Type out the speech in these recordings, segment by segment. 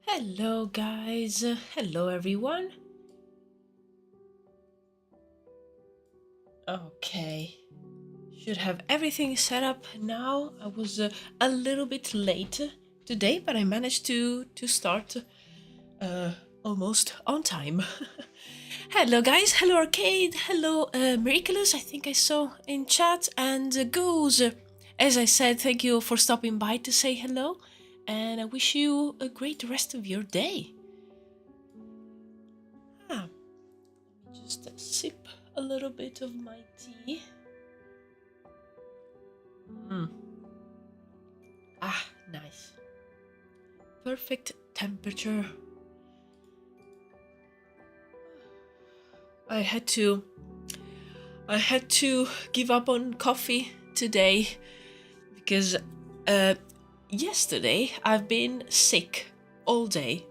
Hello guys, hello everyone. Okay, should have everything set up now. I was a little bit late today, but I managed to start almost on time. Hello guys, hello Arcade, hello Miraculous, I think I saw in chat, and Goose. As I said, thank you for stopping by to say hello, and I wish you a great rest of your day. Let me just sip a little bit of my tea. Nice. Perfect temperature. I had to give up on coffee today because yesterday I've been sick all day.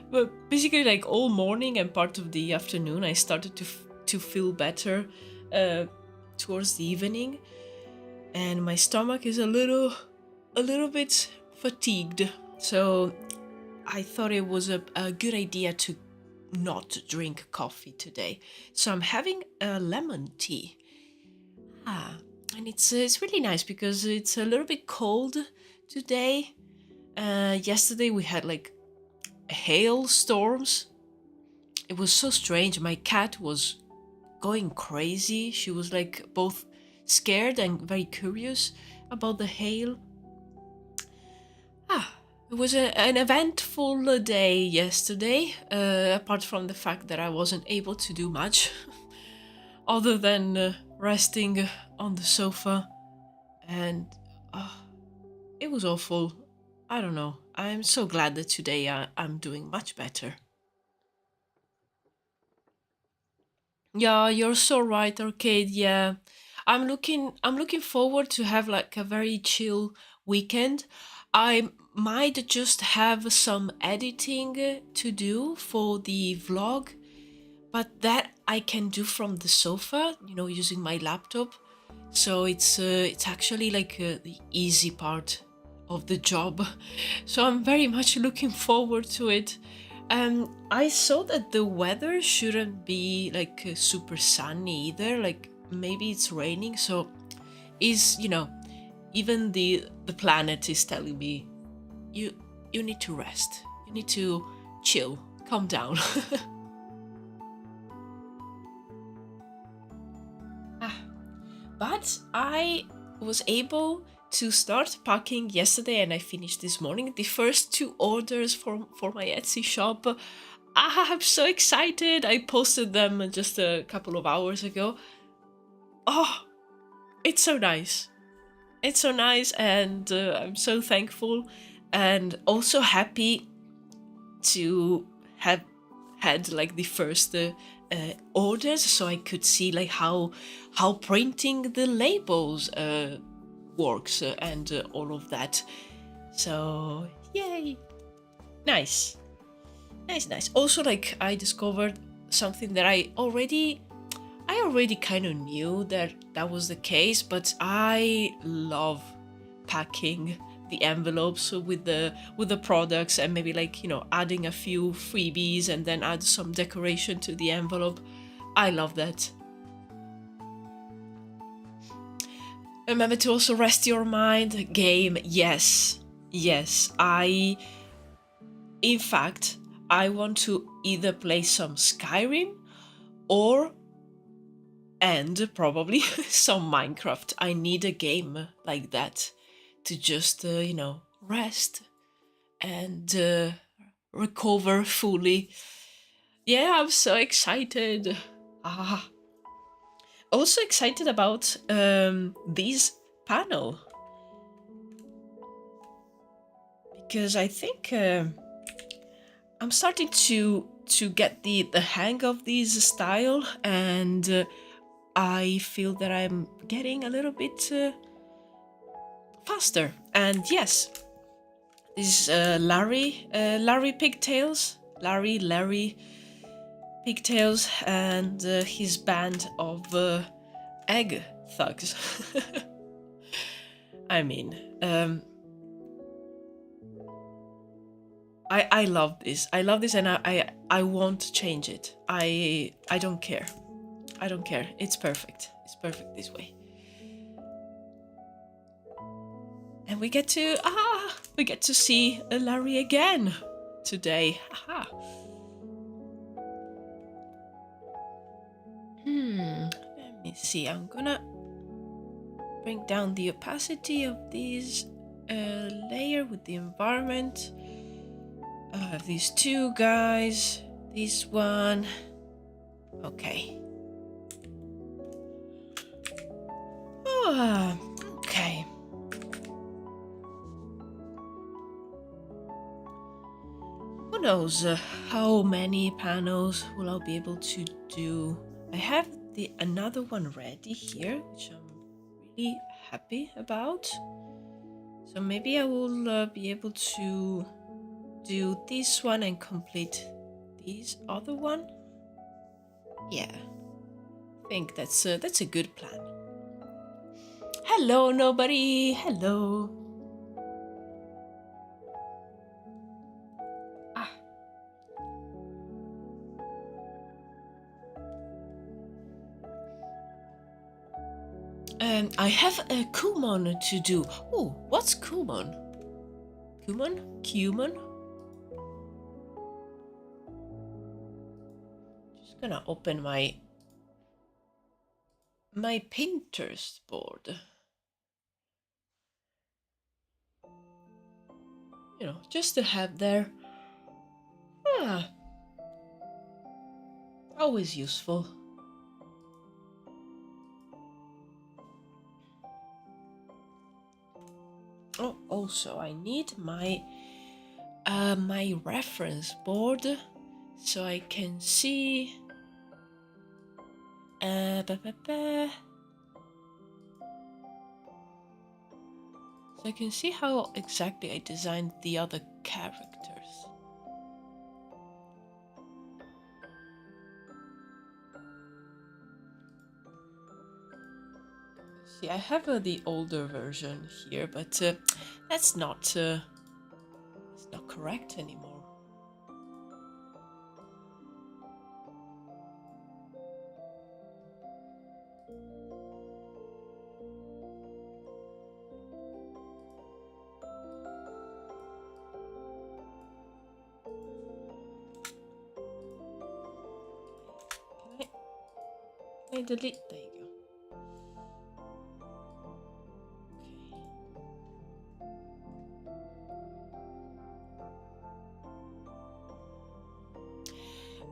But basically like all morning and part of the afternoon I started to feel better towards the evening, and my stomach is a little bit fatigued, so I thought it was a good idea to not drink coffee today. So I'm having a lemon tea. And it's really nice because it's a little bit cold today. Yesterday we had like hailstorms. It was so strange. My cat was going crazy. She was like both scared and very curious about the hail. It was an eventful day yesterday, apart from the fact that I wasn't able to do much other than resting on the sofa, and it was awful. I don't know. I'm so glad that today I'm doing much better. Yeah, you're so right, Arcade. Yeah, I'm looking forward to have like a very chill weekend. I might just have some editing to do for the vlog, but that I can do from the sofa, using my laptop. So it's actually like the easy part of the job. So I'm very much looking forward to it. I saw that the weather shouldn't be like super sunny either. Like maybe it's raining. So is even the planet is telling me you need to rest. You need to chill, calm down. But I was able to start packing yesterday, and I finished this morning the first 2 orders for my Etsy shop. I'm so excited. I posted them just a couple of hours ago. Oh, it's so nice. It's so nice, and I'm so thankful and also happy to have had like the first orders, so I could see like how printing the labels works and all of that. So yay, nice. Also, like I discovered something that I already kind of knew that was the case, but I love packing the envelopes with the products, and maybe like, you know, adding a few freebies and then add some decoration to the envelope. I love that. Remember to also rest your mind. Game, yes. Yes, in fact, I want to either play some Skyrim and probably some Minecraft. I need a game like that to just, you know, rest and recover fully. Yeah, I'm so excited. Also excited about this panel, because I think I'm starting to get the hang of this style, and I feel that I'm getting a little bit faster. And yes, this is Larry Pigtails, Larry Pigtails, and his band of egg thugs. I mean, I love this. I love this, and I won't change it. I don't care. I don't care. It's perfect. It's perfect this way. And we get to see Larry again today. Aha. Let me see. I'm gonna bring down the opacity of this layer with the environment. I have these two guys. This one. Okay. Okay. Who knows how many panels will I be able to do? I have another one ready here, which I'm really happy about. So maybe I will be able to do this one and complete this other one. Yeah, I think that's a good plan. Hello, nobody. Hello. I have a Kumon to do. Oh, what's Kumon? Cumin? Just gonna open my Pinterest board. You know, just to have there. Always useful. Oh, also I need my my reference board so I can see so I can see how exactly I designed the other characters. See, I have the older version here, but that's not correct anymore. Can I delete? There you go.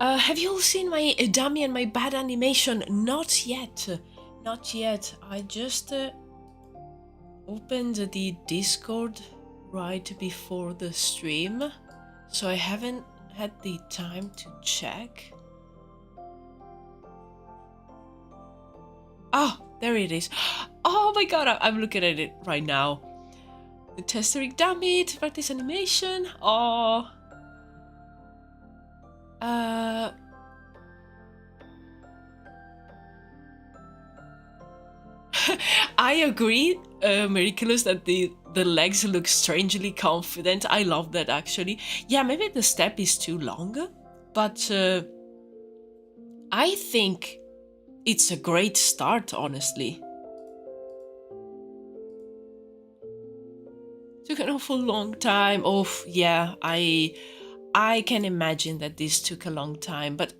Have you all seen my dummy and my bad animation? Not yet. Not yet. I just opened the Discord right before the stream, so I haven't had the time to check. Oh, there it is. Oh my god, I'm looking at it right now. The testering dummy to practice animation. Oh. I agree, Miraculous, that the the legs look strangely confident. I love that actually. Yeah, maybe the step is too long, but I think it's a great start, honestly. Took an awful long time. Oh, yeah, I can imagine that this took a long time, but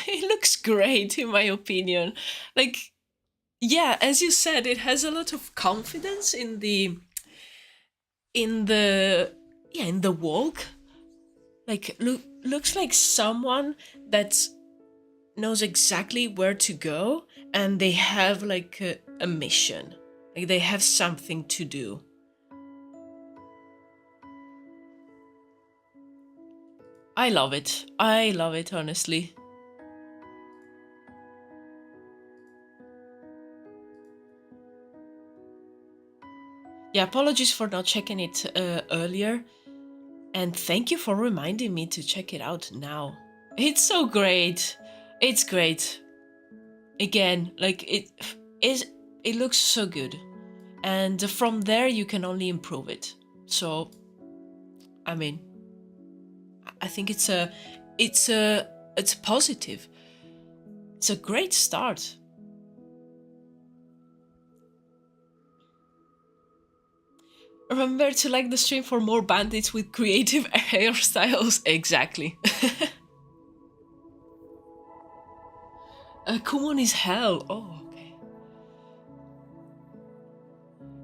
it looks great in my opinion. Like, yeah, as you said, it has a lot of confidence in the yeah, in the walk. Like, looks like someone that knows exactly where to go, and they have like a mission. Like they have something to do. I love it. I love it, honestly. Yeah, apologies for not checking it earlier. And thank you for reminding me to check it out now. It's so great. It's great. Again, like is it looks so good. And from there you can only improve it. So, I mean, I think it's positive. It's a great start. Remember to like the stream for more bandits with creative hairstyles. Exactly. Kumon is hell. Oh, okay.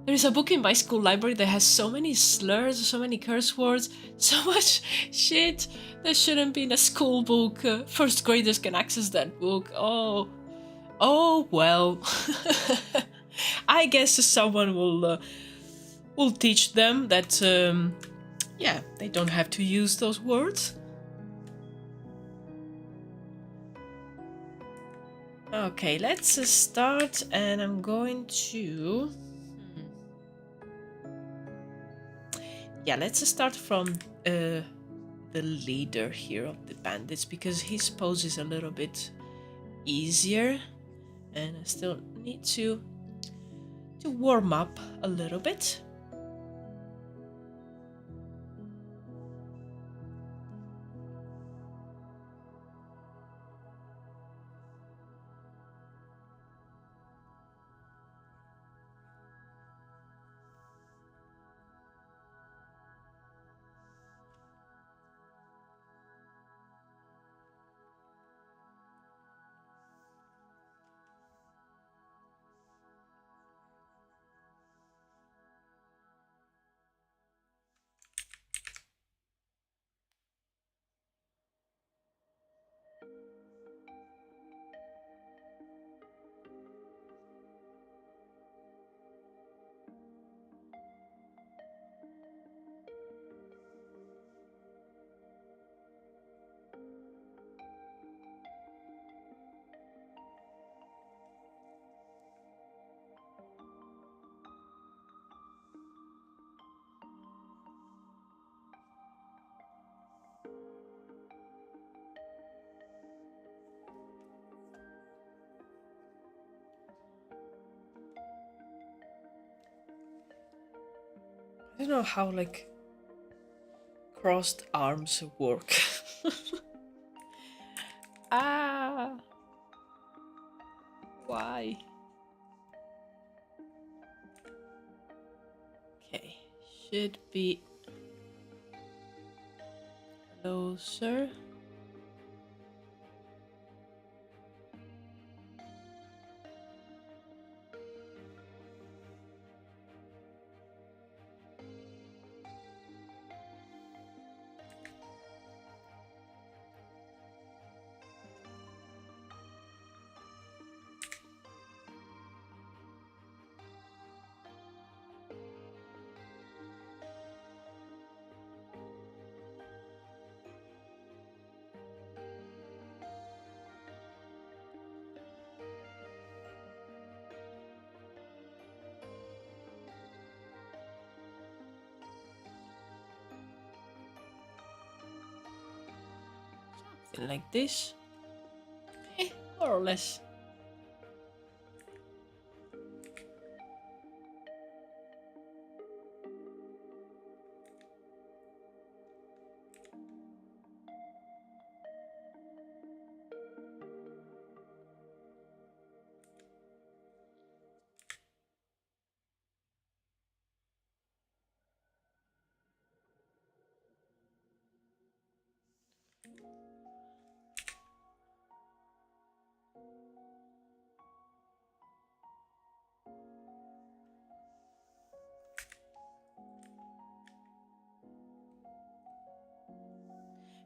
There is a book in my school library that has so many slurs, so many curse words, so much shit that shouldn't be in a school book. First graders can access that book. Oh well. I guess someone will teach them that yeah, they don't have to use those words. Okay, let's start, and I'm going to yeah, let's start from the leader here of the bandits, because his pose is a little bit easier, and I still need to warm up a little bit. I don't know how like crossed arms work. Ah, why? Okay, should be closer. Something like this. More or less.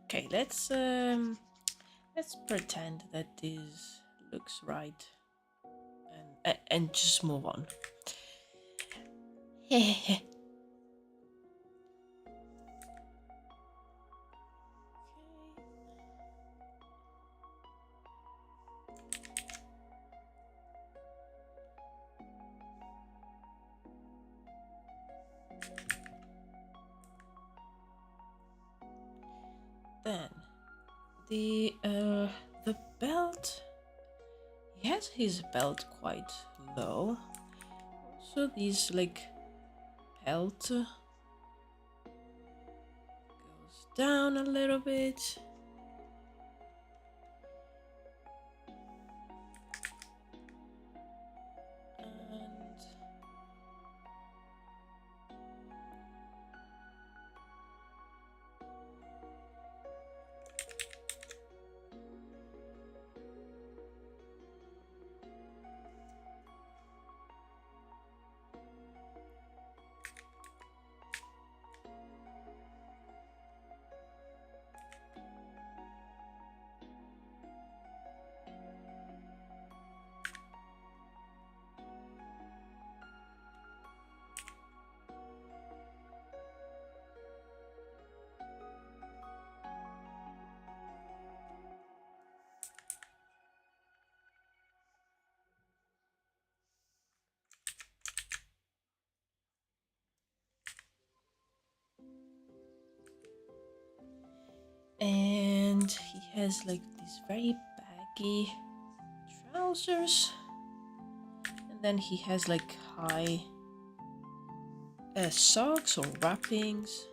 Okay, let's pretend that this looks right, and just move on. Then the belt. He has his belt quite low. So this like belt goes down a little bit. And he has like these very baggy trousers, and then he has like high socks or wrappings.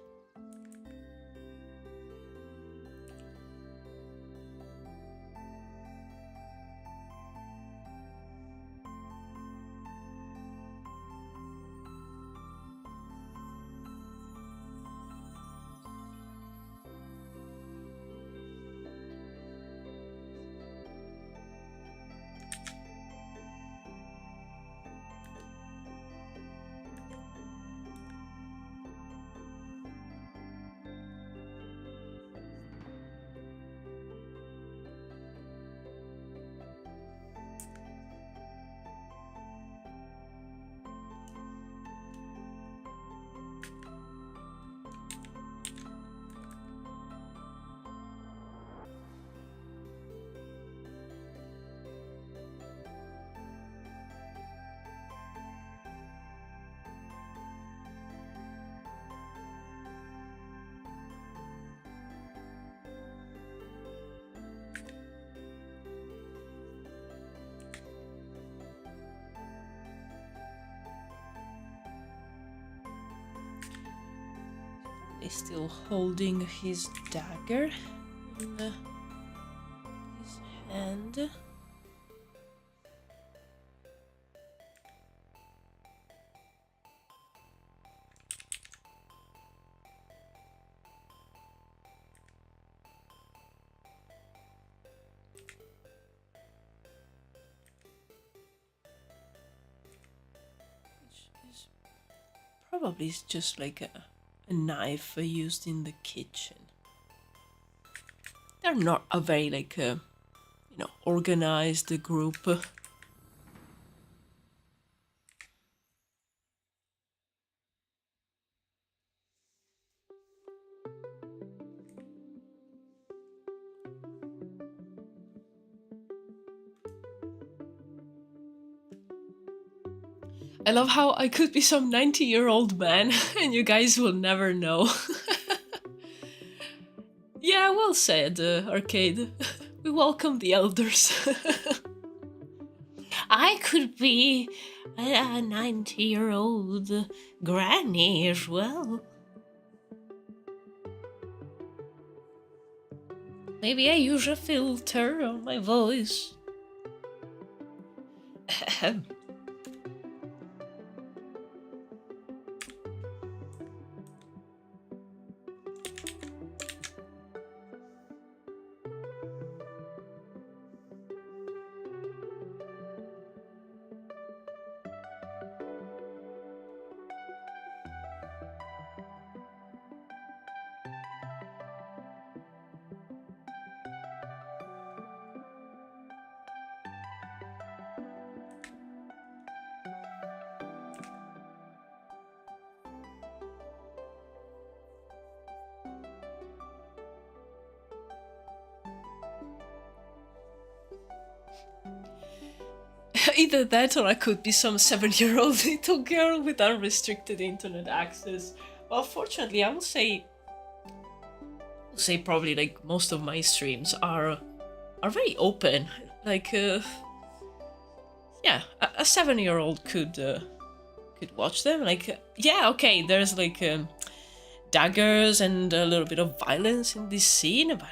He's still holding his dagger in his hand. Which is probably just like a knife used in the kitchen. They're not a very like organized group. I love how I could be some 90-year-old man and you guys will never know. Yeah, well said, Arcade. We welcome the elders. I could be a 90-year-old granny as well. Maybe I use a filter on my voice. Either that or I could be some 7-year-old little girl with unrestricted internet access. Well, fortunately, I will say probably like most of my streams are very open. Like, yeah, a 7-year-old could watch them. Like, yeah, okay, there's like daggers and a little bit of violence in this scene, but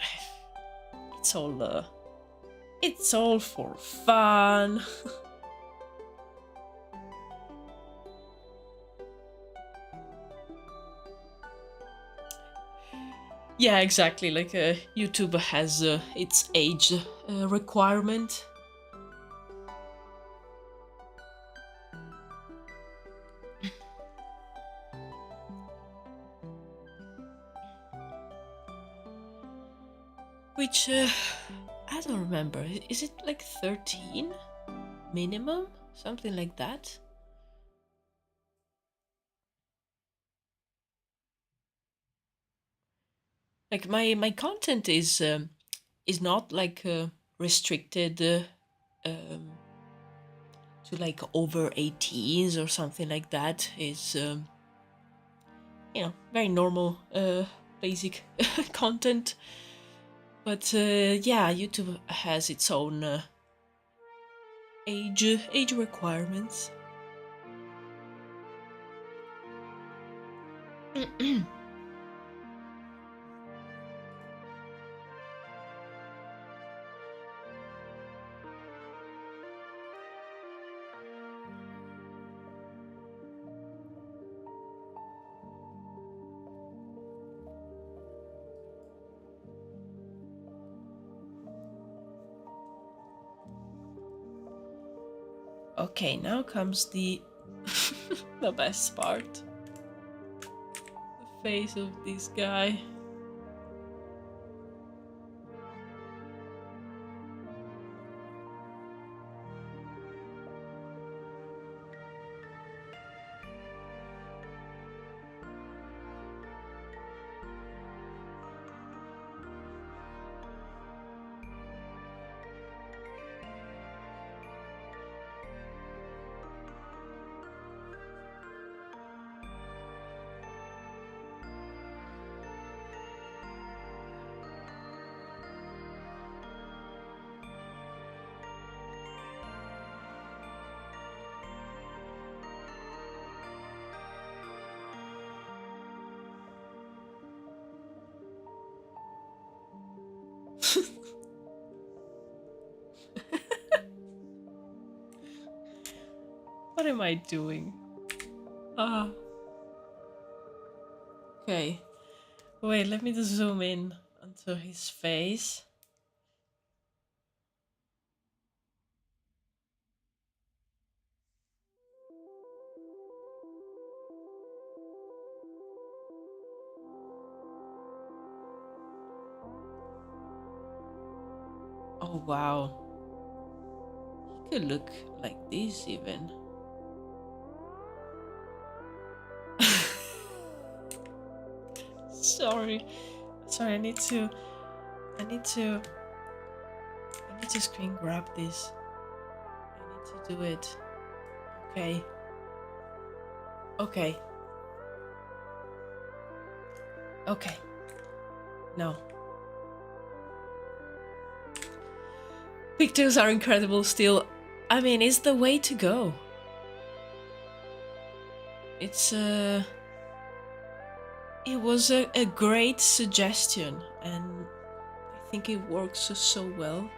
it's all for fun. Yeah, exactly. Like, YouTube has its age requirement. Which, I don't remember. Is it like 13 minimum? Something like that? Like, my content is not like restricted um, to like over 18s or something like that. Is very normal, basic content. But yeah, YouTube has its own age requirements. Okay, now comes the the best part. The face of this guy. What am I doing? Ah. Okay. Wait, let me just zoom in onto his face. Oh wow. He could look like this even. Sorry. Sorry, I need to screen grab this. I need to do it. Okay. Okay. Okay. No. Pictures are incredible still. I mean, it's the way to go. It's it was a great suggestion, and I think it works so well.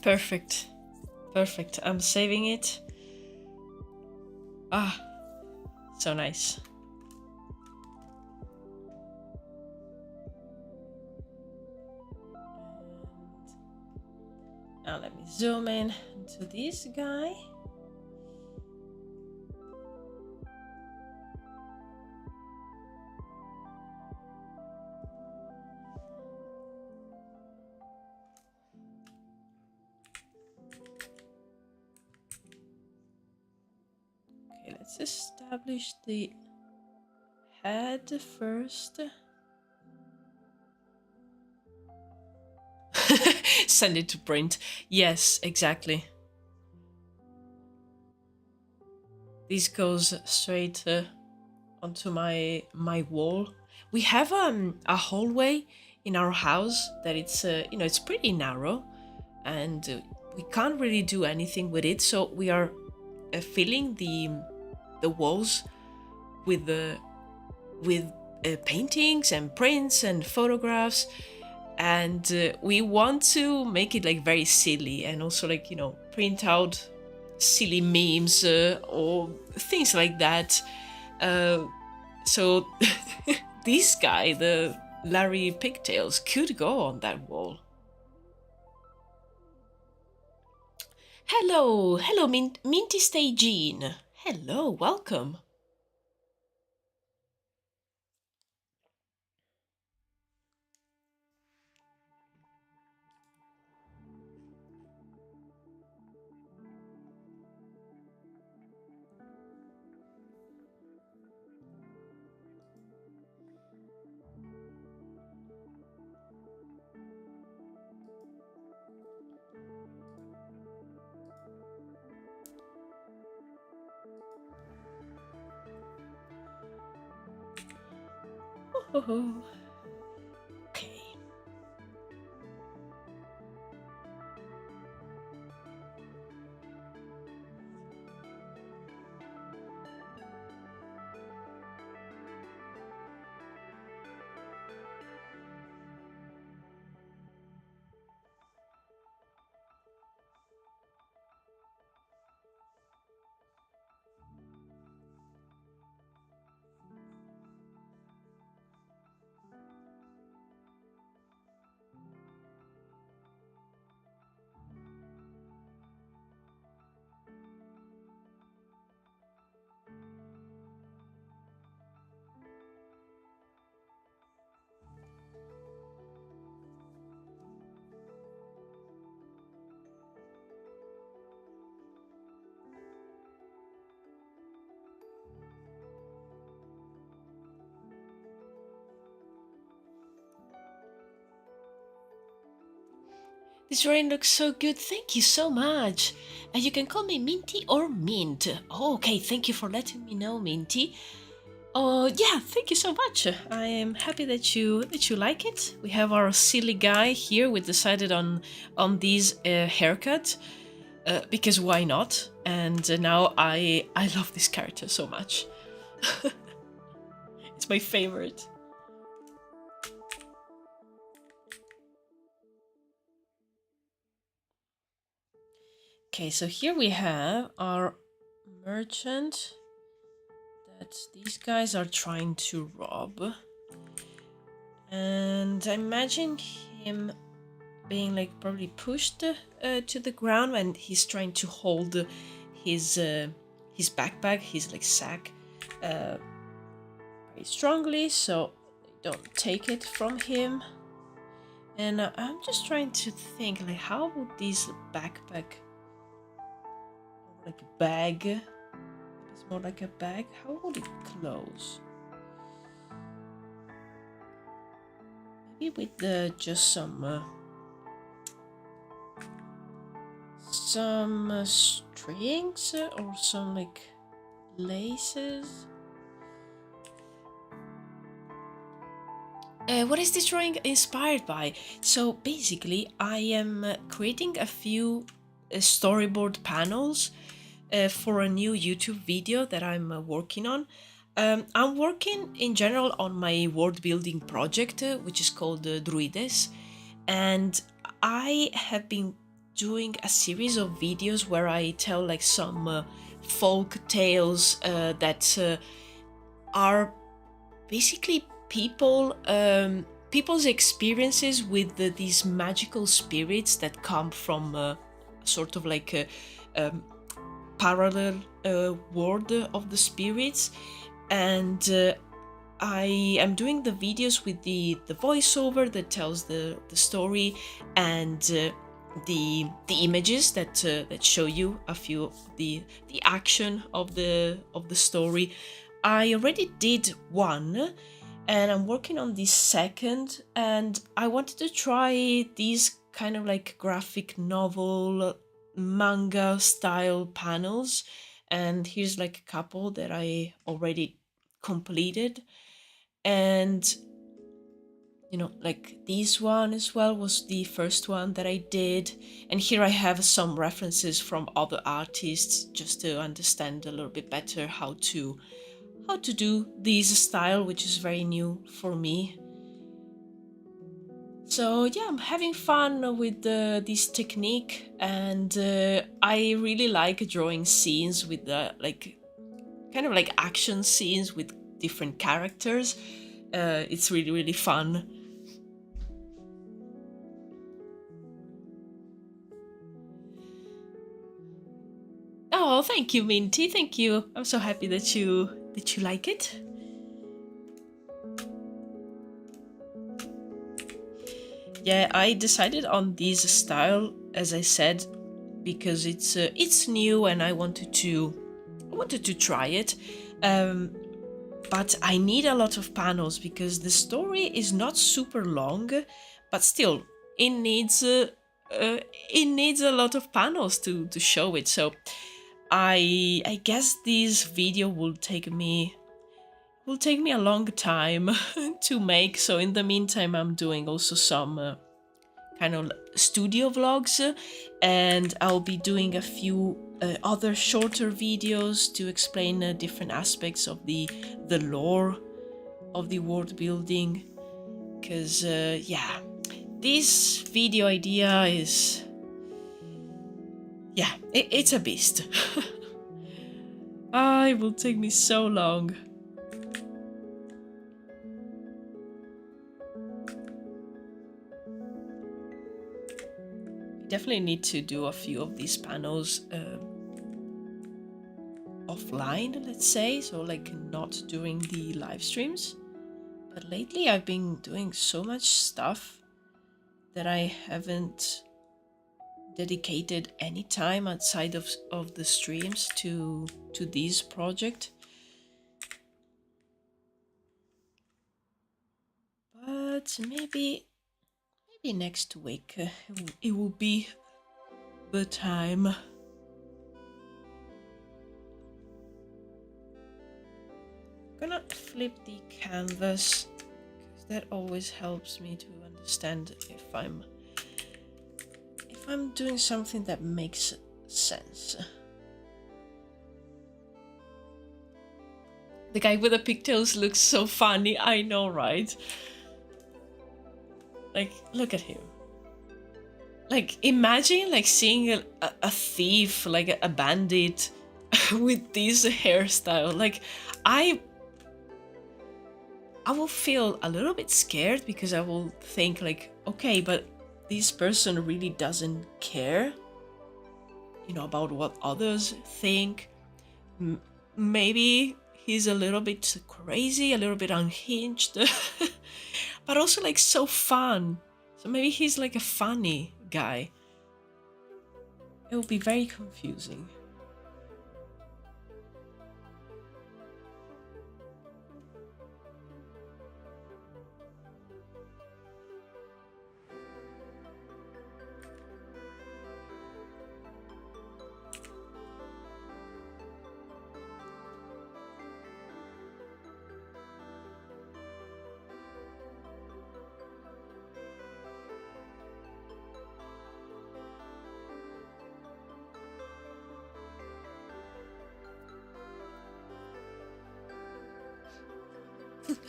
Perfect. Perfect. I'm saving it. Ah, so nice. Now let me zoom in to this guy. Okay, let's establish the head first. Send it to print. Yes, exactly. This goes straight onto my wall. We have a hallway in our house that it's it's pretty narrow, and we can't really do anything with it. So we are filling the walls with paintings and prints and photographs, and we want to make it like very silly, and also like print out silly memes or things like that. So this guy, the Larry Pigtails, could go on that wall. Hello, hello, Minty Stay Jean. Hello, welcome. Oh, okay. This rain looks so good. Thank you so much. And you can call me Minty or Mint. Oh, okay, thank you for letting me know, Minty. Oh, yeah, thank you so much. I am happy that you like it. We have our silly guy here. We decided on this haircut because why not? And now I love this character so much. It's my favorite. Okay, so here we have our merchant that these guys are trying to rob. And I imagine him being like probably pushed to the ground, and he's trying to hold his backpack, his like sack, very strongly, so they don't take it from him. And I'm just trying to think, like, how would this backpack, like a bag, it's more like a bag, how would it close? Maybe with just some strings or some like laces. What is this drawing inspired by? So basically I am creating a few storyboard panels for a new YouTube video that I'm working on. I'm working in general on my world building project, which is called Druwides, and I have been doing a series of videos where I tell like some folk tales that are basically people's experiences with these magical spirits that come from sort of like a parallel world of the spirits. And I am doing the videos with the voiceover that tells the story, and the images that show you a few of the action of the story. I already did one, and I'm working on the second, and I wanted to try these kind of like graphic novel manga style panels, and here's like a couple that I already completed. And you know, like this one as well was the first one that I did, and here I have some references from other artists just to understand a little bit better how to do this style, which is very new for me. So yeah, I'm having fun with this technique, and I really like drawing scenes with like kind of like action scenes with different characters. It's really, really fun. Oh, thank you, Minty. Thank you. I'm so happy that you like it. Yeah, I decided on this style, as I said, because it's new and I wanted to try it. But I need a lot of panels because the story is not super long, but still it needs a lot of panels to show it. So I guess this video will take me a long time to make. So in the meantime, I'm doing also some kind of studio vlogs, and I'll be doing a few other shorter videos to explain different aspects of the lore of the world building. Because yeah, this video idea is, yeah, it's a beast. It will take me so long. Definitely need to do a few of these panels offline, let's say, so like not during the live streams. But lately I've been doing so much stuff that I haven't dedicated any time outside of the streams to this project. But maybe next week it will be the time. I'm gonna flip the canvas because that always helps me to understand if I'm doing something that makes sense. The guy with the pigtails looks so funny, I know, right? Like, look at him. Like, imagine like seeing a thief, like a bandit with this hairstyle. Like, I will feel a little bit scared because I will think like, okay, but this person really doesn't care, you know, about what others think. Maybe he's a little bit crazy, a little bit unhinged, but also like so fun. So maybe he's like a funny guy. It will be very confusing.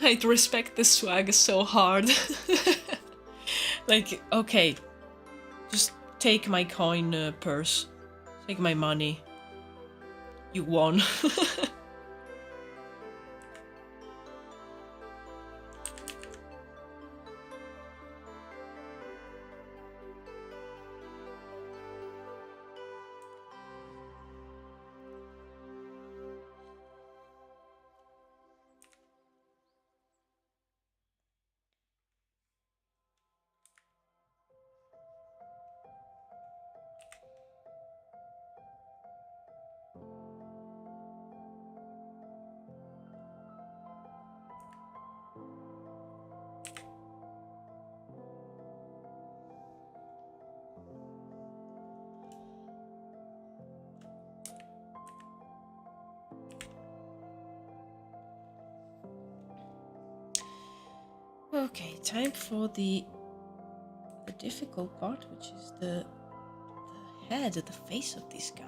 I'd respect the swag so hard. Like, okay, just take my coin purse. Take my money. You won. Okay, time for the difficult part, which is the head, the face of this guy.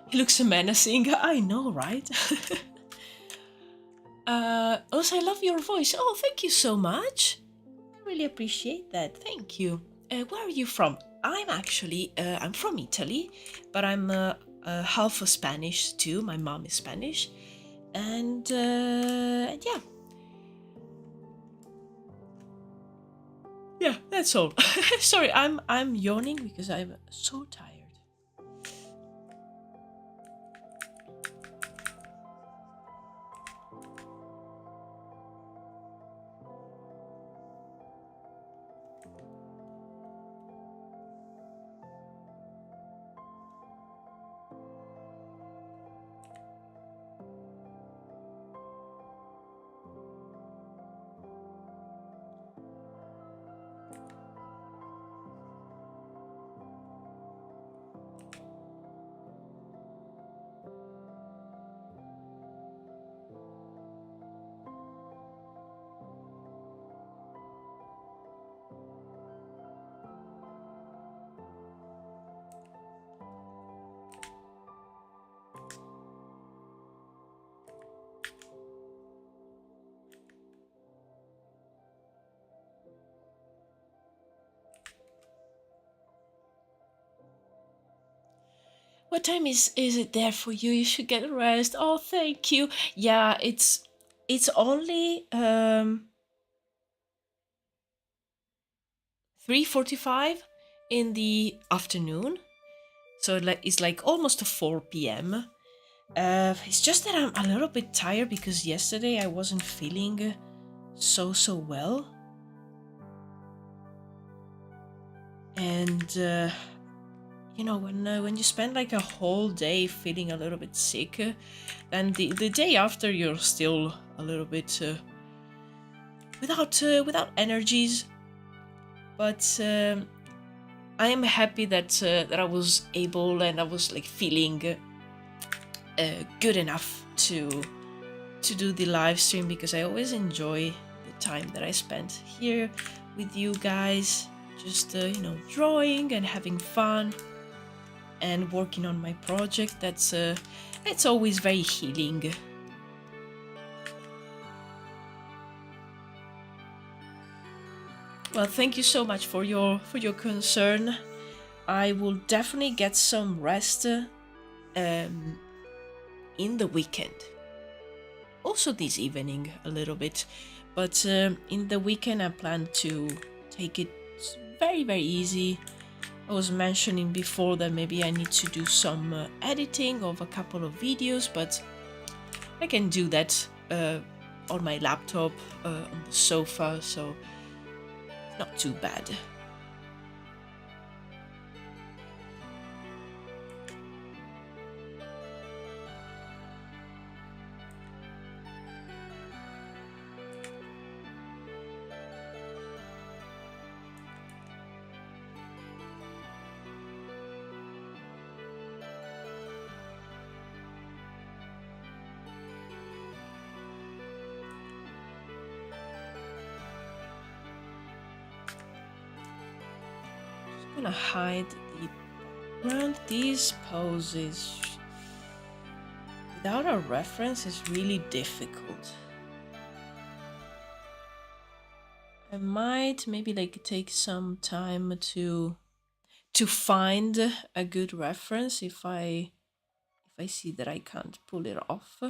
He looks menacing. I know, right? Also, I love your voice. Oh, thank you so much. I really appreciate that. Thank you. Where are you from? I'm actually, I'm from Italy, but I'm half Spanish too. My mom is Spanish. And yeah. Yeah, that's all. Sorry, I'm yawning because I'm so tired. What time is it there for you? You should get rest. Oh, thank you. Yeah, it's only 3:45 in the afternoon. So it's like almost 4 p.m. It's just that I'm a little bit tired because yesterday I wasn't feeling so well. And you know, when you spend like a whole day feeling a little bit sick, then the day after you're still a little bit without energies. But I am happy that that I was able and I was like feeling good enough to do the live stream, because I always enjoy the time that I spent here with you guys, just you know, drawing and having fun and working on my project. That's it's always very healing. Well, thank you so much for your concern. I will definitely get some rest in the weekend. Also this evening a little bit, but in the weekend I plan to take it very easy. I was mentioning before that maybe I need to do some editing of a couple of videos, but I can do that on my laptop, on the sofa, so not too bad. Gonna hide the Grant these poses without a reference is really difficult. I might maybe like take some time to find a good reference if I see that I can't pull it off.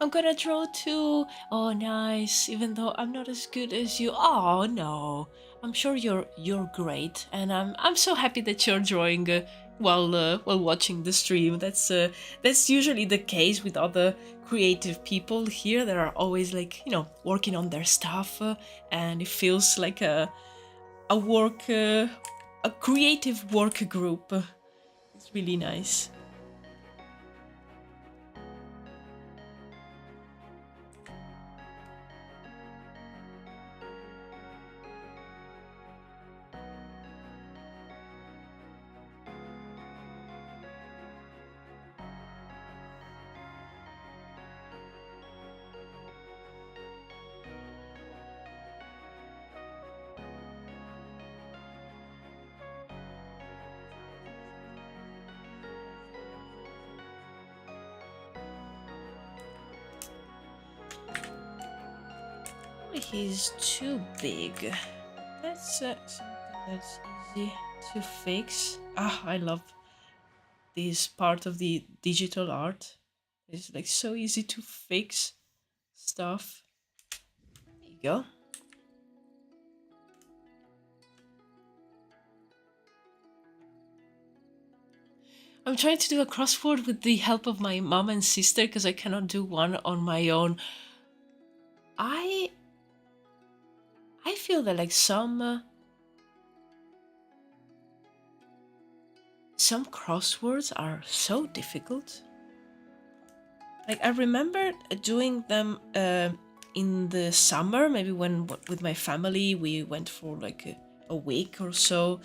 I'm gonna draw too. Oh, nice. Even though I'm not as good as you. Oh no. I'm sure you're great, and I'm so happy that you're drawing while watching the stream. That's usually the case with other creative people here that are always like working on their stuff, and it feels like a work a creative work group. It's really nice. He's too big. That's something that's easy to fix. Ah, I love this part of the digital art. It's like so easy to fix stuff. There you go. I'm trying to do a crossword with the help of my mom and sister because I cannot do one on my own. I feel that like some crosswords are so difficult. Like I remember doing them in the summer, maybe when with my family we went for like a week or so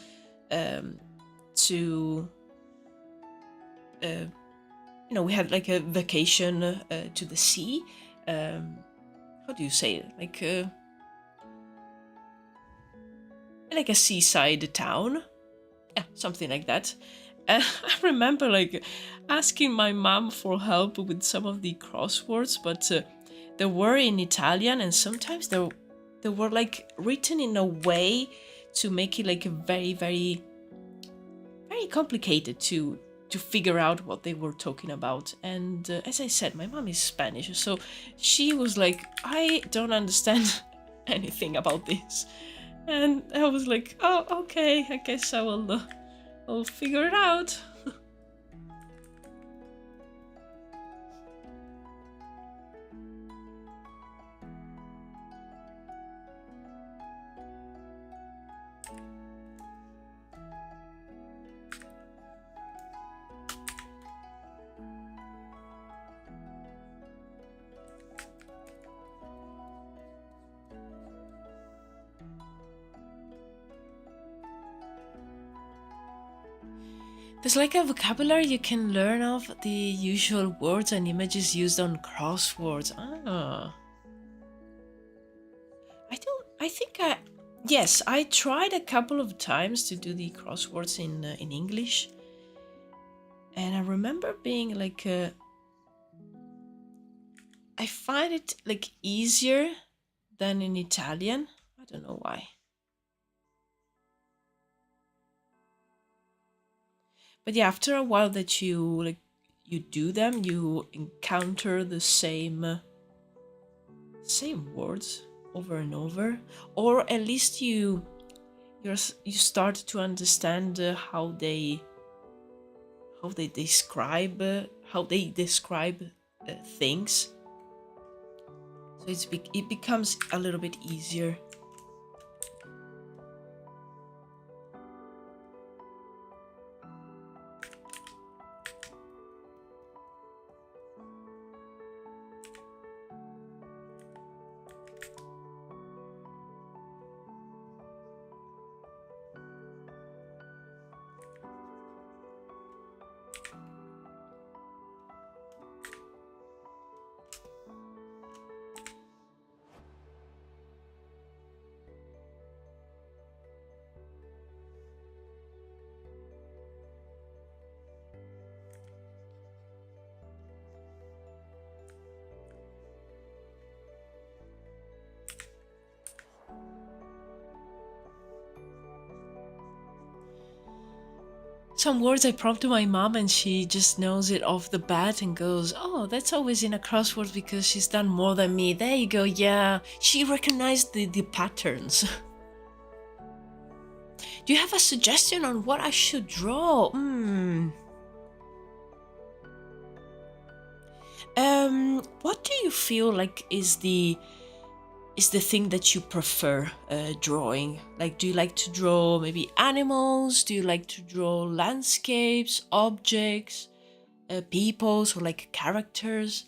to we had like a vacation to the sea. How do you say it? Like a seaside town, yeah, something like that. And I remember like asking my mom for help with some of the crosswords, but they were in Italian, and sometimes they were like written in a way to make it like a very, very, very complicated to figure out what they were talking about. And as I said, my mom is Spanish, so she was like, I don't understand anything about this. And I was like, oh, okay, I guess I'll figure it out. There's like a vocabulary you can learn of the usual words and images used on crosswords. Ah. Yes, I tried a couple of times to do the crosswords in English. And I remember being like I find it like easier than in Italian. I don't know why. But yeah, after a while that you do them, you encounter the same words over and over, or at least you start to understand how they how they describe things. So it becomes a little bit easier. Some words I prompt to my mom and she just knows it off the bat and goes, oh, that's always in a crossword because she's done more than me. There you go, yeah. She recognized the patterns. Do you have a suggestion on what I should draw? What do you feel like is the thing that you prefer drawing? Like, do you like to draw maybe animals? Do you like to draw landscapes, objects, peoples, or like characters?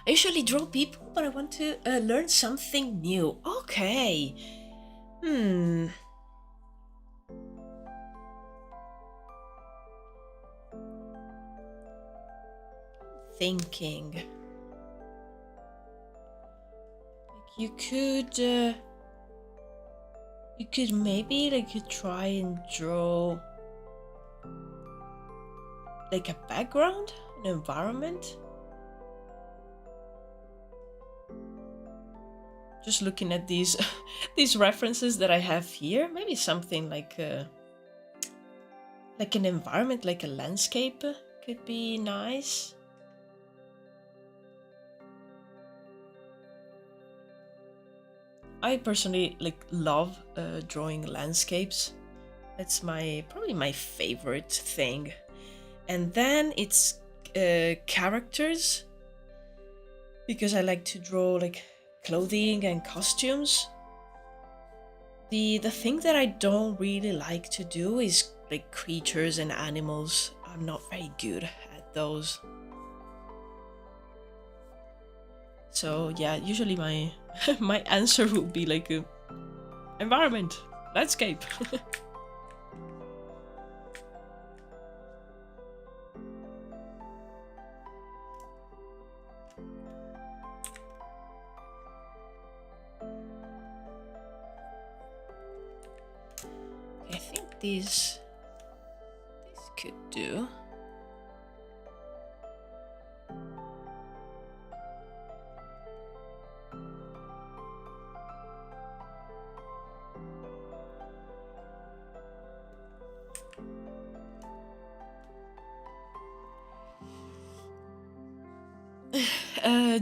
I usually draw people, but I want to learn something new. Okay. Thinking. Like you could maybe like try and draw like a background, an environment. Just looking at these these references that I have here, maybe something like an environment, like a landscape could be nice. I personally love drawing landscapes. That's probably my favorite thing. And then it's characters, because I like to draw like clothing and costumes. The thing that I don't really like to do is like creatures and animals. I'm not very good at those. So yeah, usually my my answer would be like environment, landscape. I think this could do.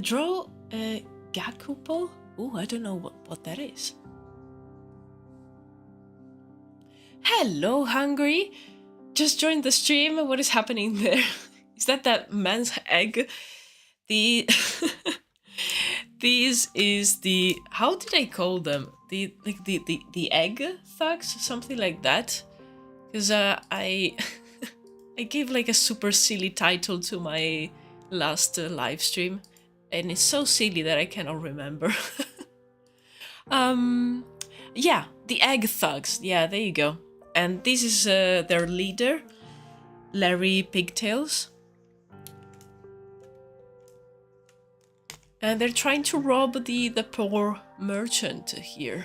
Draw a Gakupo. Oh, I don't know what that is. Hello, Hungry. Just joined the stream. What is happening there? Is that man's egg? This is the, how did I call them? The egg thugs, something like that. Because I gave like a super silly title to my last live stream, and it's so silly that I cannot remember. Yeah, the egg thugs. Yeah, there you go. And this is their leader. Larry Pigtails. And they're trying to rob the poor merchant here.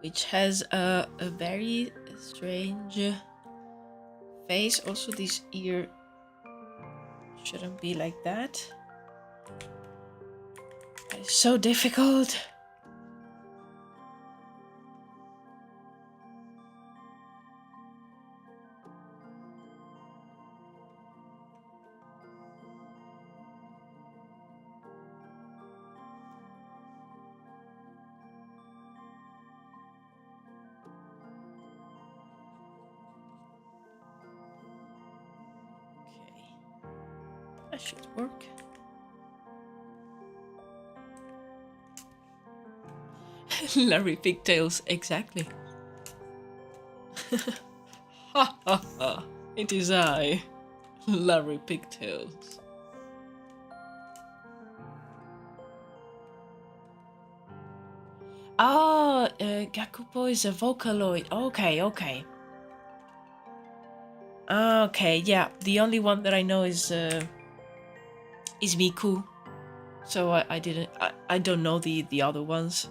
Which has a very strange face. Also, this ear shouldn't be like that. It's so difficult. That should work. Larry Pigtails, exactly. Ha ha ha! It is I, Larry Pigtails. Ah, Gakupo is a Vocaloid. Okay, okay. Okay, yeah. The only one that I know is Miku. So I don't know the other ones.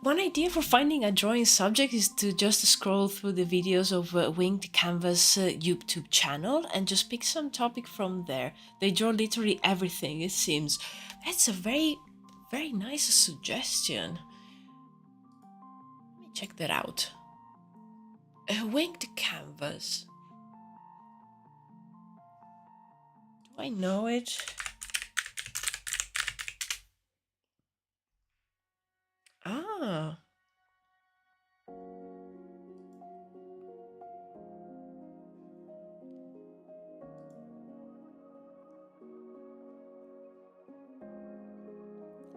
One idea for finding a drawing subject is to just scroll through the videos of Winged Canvas YouTube channel and just pick some topic from there. They draw literally everything, it seems. That's a very, very nice suggestion. Let me check that out. Winged Canvas. Do I know it? Ah.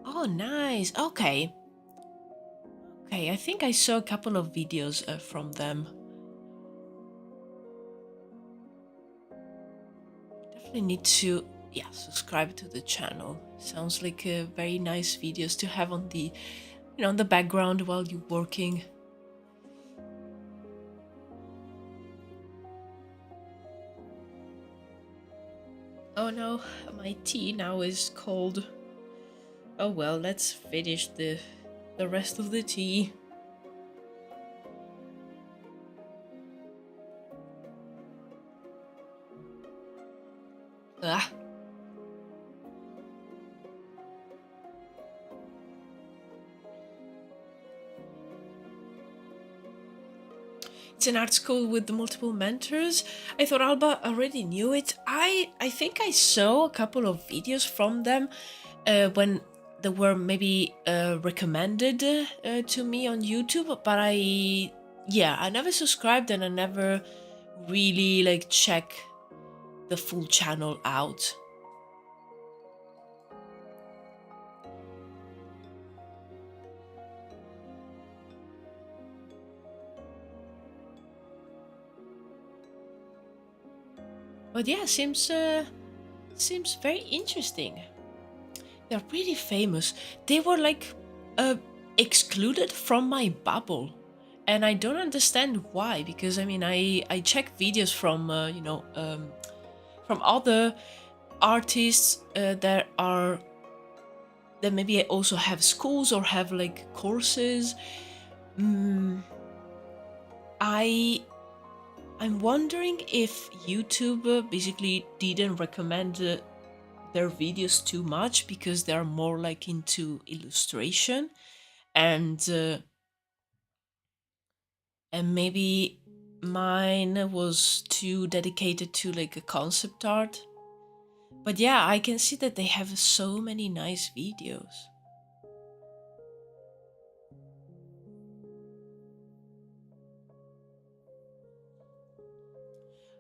Oh, nice. Okay. Okay, I think I saw a couple of videos from them. Definitely need to, yeah, subscribe to the channel. Sounds like very nice videos to have on the, you know, on the background while you're working. Oh no, my tea now is cold. Oh well, let's finish the rest of the tea. Ah. It's an art school with multiple mentors. I thought Alba already knew it. I think I saw a couple of videos from them when they were maybe recommended to me on YouTube, but I never subscribed and I never really like check the full channel out. But yeah, seems very interesting. They're pretty famous. They were like excluded from my bubble, and I don't understand why. Because I mean, I check videos from from other artists that maybe also have schools or have like courses. I'm wondering if YouTube basically didn't recommend their videos too much because they're more like into illustration and maybe mine was too dedicated to like a concept art. But yeah, I can see that they have so many nice videos.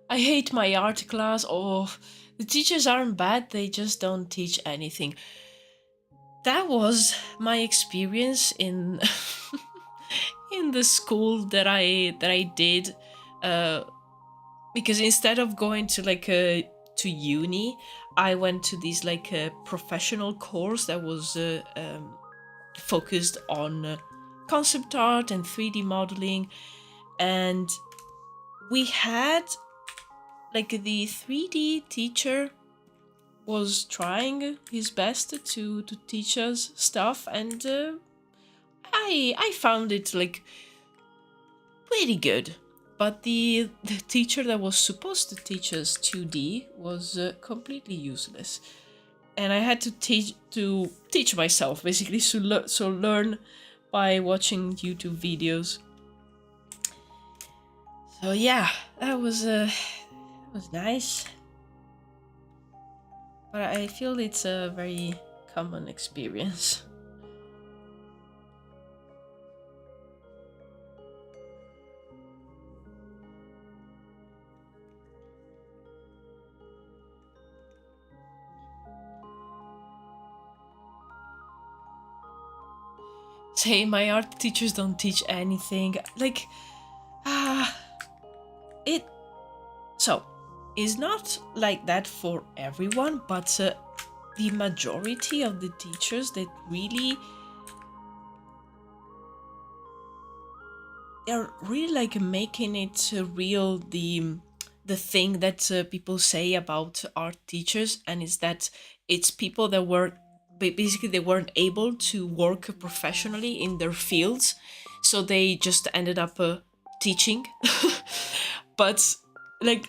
I hate my art class. Oh, the teachers aren't bad, they just don't teach anything. That was my experience in in the school that I did, because instead of going to like a to uni, I went to this like a professional course that was focused on concept art and 3D modeling, and we had like the 3D teacher was trying his best to teach us stuff, and I found it like pretty good. But the teacher that was supposed to teach us 2D was completely useless, and I had to teach myself basically. So learn by watching YouTube videos. So yeah, that was nice. But I feel it's a very common experience. Say my art teachers don't teach anything. Like, it. So, it's not like that for everyone, but the majority of the teachers that really, they're really like making it real. The thing that people say about art teachers, and is that it's people that were basically they weren't able to work professionally in their fields, so they just ended up teaching. But like,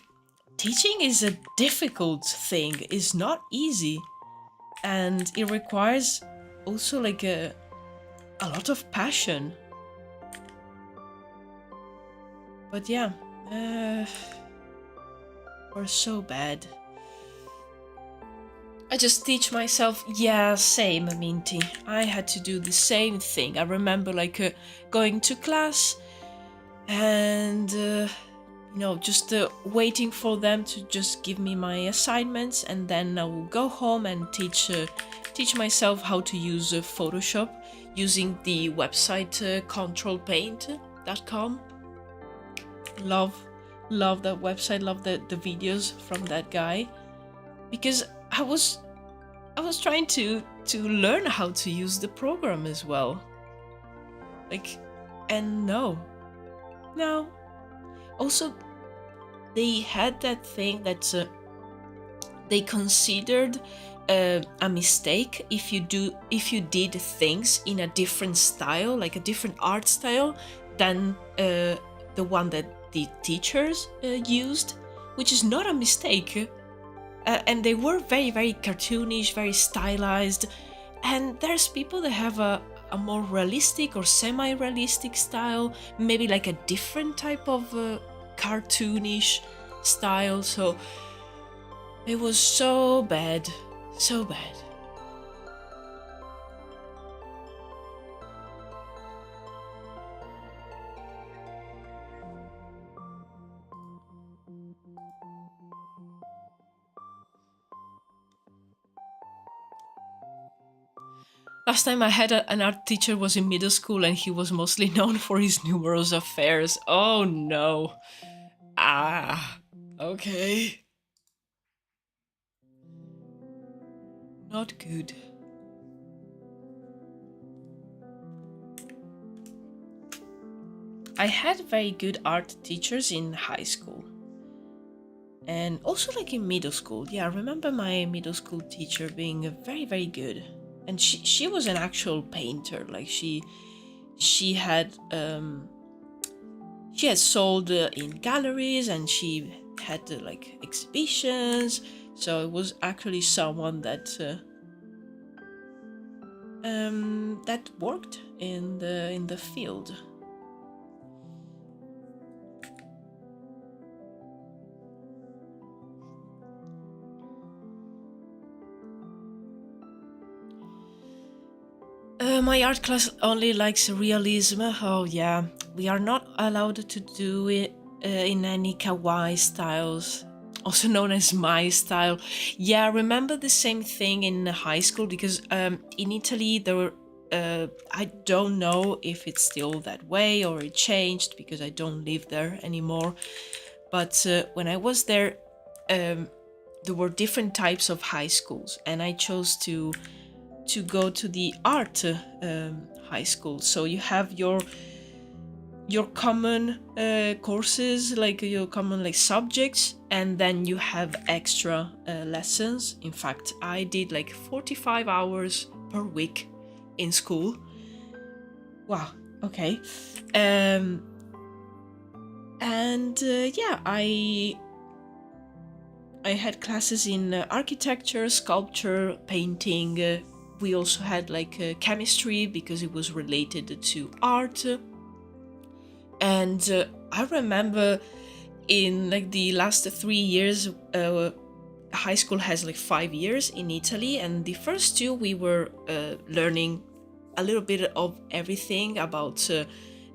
teaching is a difficult thing, it's not easy, and it requires also like a lot of passion. But yeah, we're so bad. I just teach myself. Yeah, same, Minty. I had to do the same thing. I remember like going to class and just waiting for them to just give me my assignments, and then I will go home and teach myself how to use Photoshop using the website controlpaint.com. Love that website, love the videos from that guy, because I was trying to learn how to use the program as well. Like, and no. Also, they had that thing that they considered a mistake if you did things in a different style, like a different art style than the one that the teachers used, which is not a mistake. And they were very, very cartoonish, very stylized. And there's people that have a more realistic or semi-realistic style, maybe like a different type of cartoonish style. So it was so bad, so bad. Last time I had an art teacher was in middle school, and he was mostly known for his numerous affairs. Oh no. Okay. Not good. I had very good art teachers in high school. And also like in middle school. Yeah, I remember my middle school teacher being very, very good. And she was an actual painter. Like she had sold in galleries, and she had like exhibitions. So it was actually someone that that worked in the field. My art class only likes realism. Oh yeah, we are not allowed to do it in any kawaii styles, also known as my style. Yeah, I remember the same thing in high school, because in Italy there I don't know if it's still that way or it changed because I don't live there anymore. But when I was there, there were different types of high schools, and I chose to go to the art high school. So you have your common courses, like your common like subjects, and then you have extra lessons. In fact, I did like 45 hours per week in school. Wow. Okay. And yeah, I had classes in architecture, sculpture, painting. We also had like chemistry because it was related to art. And I remember in like the last 3 years, high school has like 5 years in Italy, and the first 2 we were learning a little bit of everything about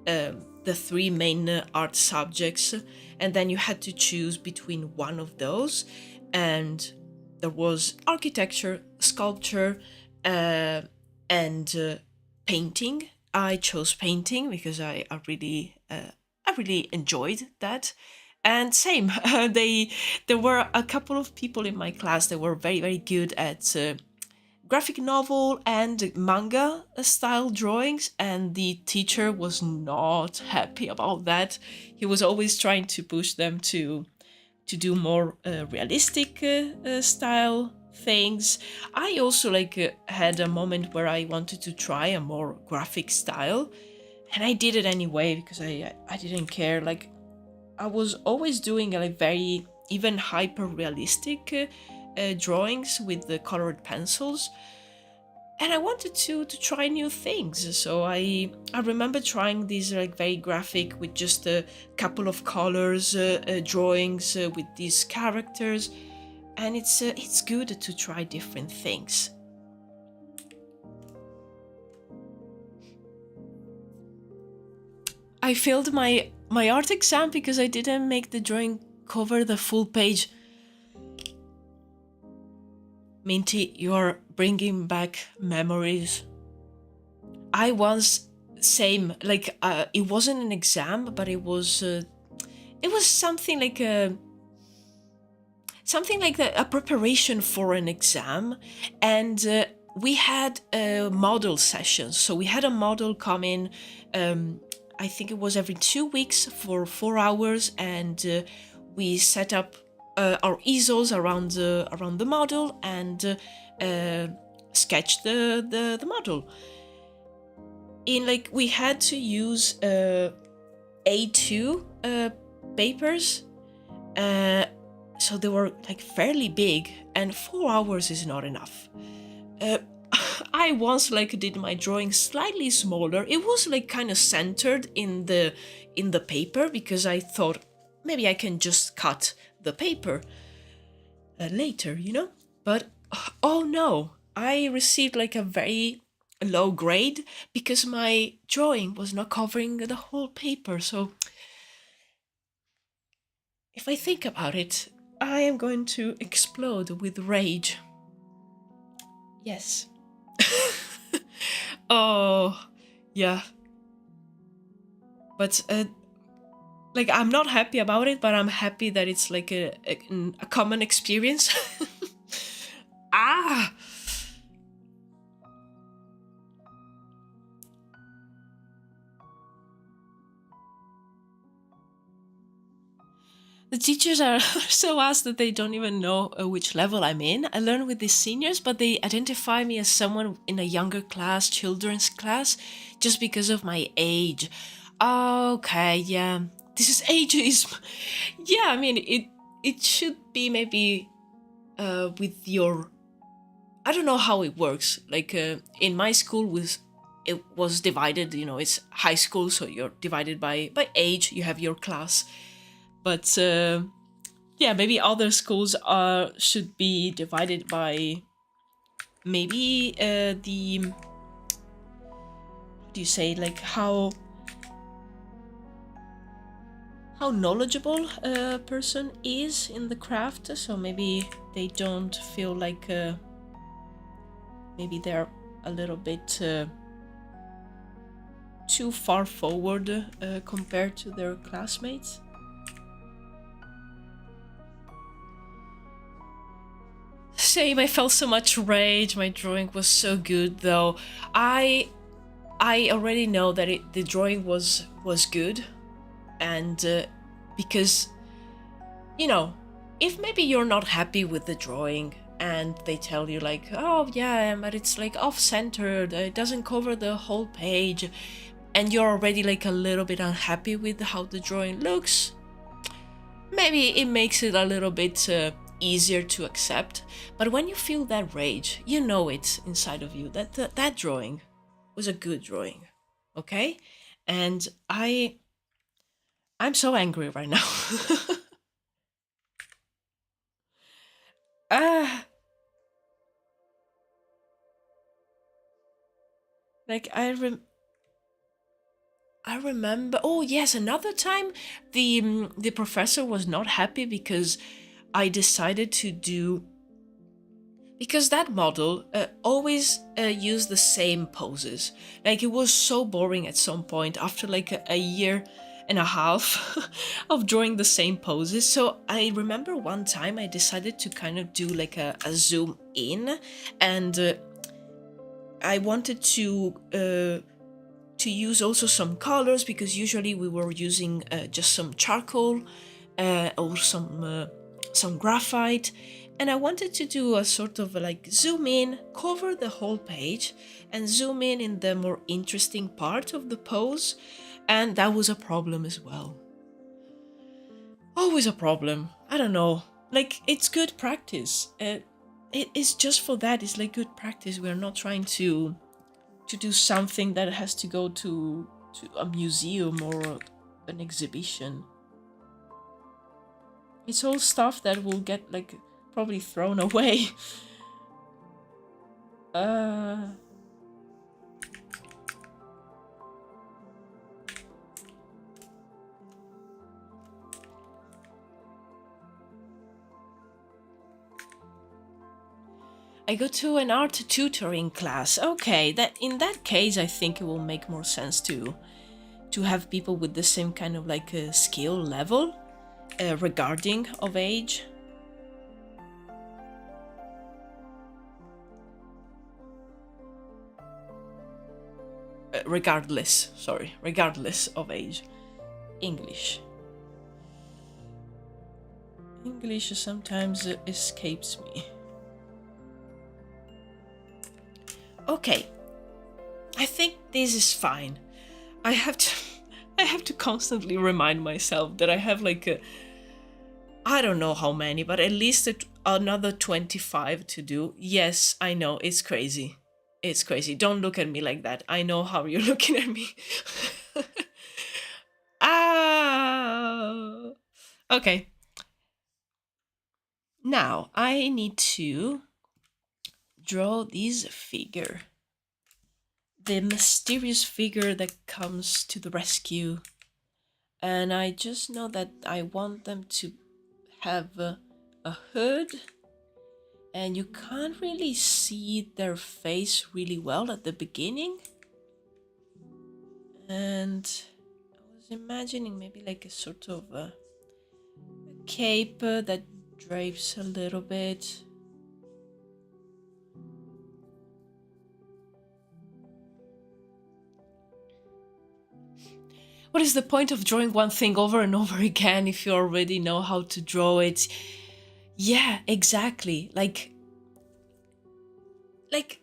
the 3 main art subjects, and then you had to choose between one of those, and there was architecture, sculpture, and painting. I chose painting because I really enjoyed that. And same, there were a couple of people in my class that were very, very good at graphic novel and manga style drawings, and the teacher was not happy about that. He was always trying to push them to do more realistic style things. I also had a moment where I wanted to try a more graphic style, and I did it anyway because I didn't care. Like, I was always doing like very even hyper realistic drawings with the colored pencils, and I wanted to try new things. So I remember trying these like very graphic with just a couple of colors drawings with these characters, and it's good to try different things. I failed my art exam because I didn't make the drawing cover the full page. Minty, you're bringing back memories. I once, same, like it wasn't an exam, but it was something like a preparation for an exam, and we had model sessions. So we had a model come in. I think it was every 2 weeks for 4 hours, and we set up our easels around the model and sketched the model. We had to use A2 papers, so they were like fairly big, and 4 hours is not enough. I once did my drawing slightly smaller. It was kind of centered in the paper because I thought maybe I can just cut the paper later, But oh no, I received a very low grade because my drawing was not covering the whole paper. So if I think about it, I am going to explode with rage. Yes. Oh, yeah. But I'm not happy about it, but I'm happy that it's a common experience. Ah. The teachers are so asked that they don't even know which level I'm in. I learn with the seniors, but they identify me as someone in a younger class, children's class, just because of my age. Okay, yeah. This is ageism. Yeah, I mean, it should be maybe with your... I don't know how it works. In my school, it was divided, it's high school, so you're divided by age, you have your class. But yeah, maybe other schools should be divided by maybe the... How do you say, how knowledgeable a person is in the craft. So maybe they don't feel maybe they're a little bit too far forward compared to their classmates. Same, I felt so much rage. My drawing was so good, though. I already know that the drawing was good, and because, you know, if maybe you're not happy with the drawing and they tell you like, oh yeah, but it's like off-centered, it doesn't cover the whole page, and you're already like a little bit unhappy with how the drawing looks, maybe it makes it a little bit easier to accept. But when you feel that rage, you know it inside of you that that drawing was a good drawing, okay? And I'm so angry right now. Ah, like I remember. Oh yes, another time the professor was not happy because I decided to do, because that model always used the same poses. Like it was so boring at some point after like a year and a half of drawing the same poses. So I remember one time I decided to kind of do like a zoom in, and I wanted to use also some colors, because usually we were using just some charcoal or some graphite, and I wanted to do a sort of like zoom in, cover the whole page, and zoom in the more interesting part of the pose, and that was a problem as well. Always a problem. I don't know. Like, it's good practice. It is just for that. It's like good practice. We're not trying to do something that has to go to a museum or an exhibition. It's all stuff that will get like probably thrown away. I go to an art tutoring class. Okay, that in that case, I think it will make more sense to have people with the same kind of like a skill level regarding of age. Regardless of age. English sometimes escapes me. Okay, I think this is fine. I have to constantly remind myself that I have like I don't know how many, but at least another 25 to do. Yes, I know, it's crazy. It's crazy. Don't look at me like that. I know how you're looking at me. Ah. Okay. Now, I need to draw this figure. The mysterious figure that comes to the rescue. And I just know that I want them to have a hood. And you can't really see their face really well at the beginning. And I was imagining maybe like a sort of a cape that drapes a little bit. What is the point of drawing one thing over and over again if you already know how to draw it? Yeah, exactly. Like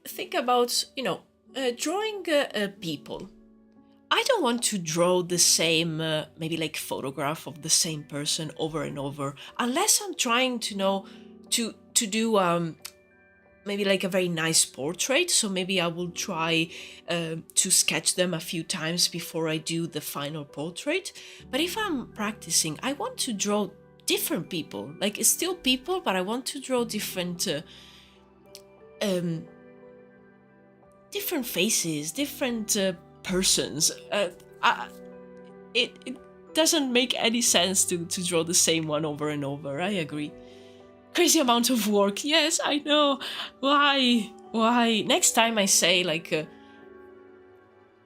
think about, drawing people. I don't want to draw the same, maybe like photograph of the same person over and over, unless I'm trying to know to do maybe like a very nice portrait. So maybe I will try to sketch them a few times before I do the final portrait. But if I'm practicing, I want to draw different people. Like, it's still people, but I want to draw different different faces, different persons. It doesn't make any sense to draw the same one over and over. I agree. Crazy amount of work. Yes, I know. Why? Next time I say like,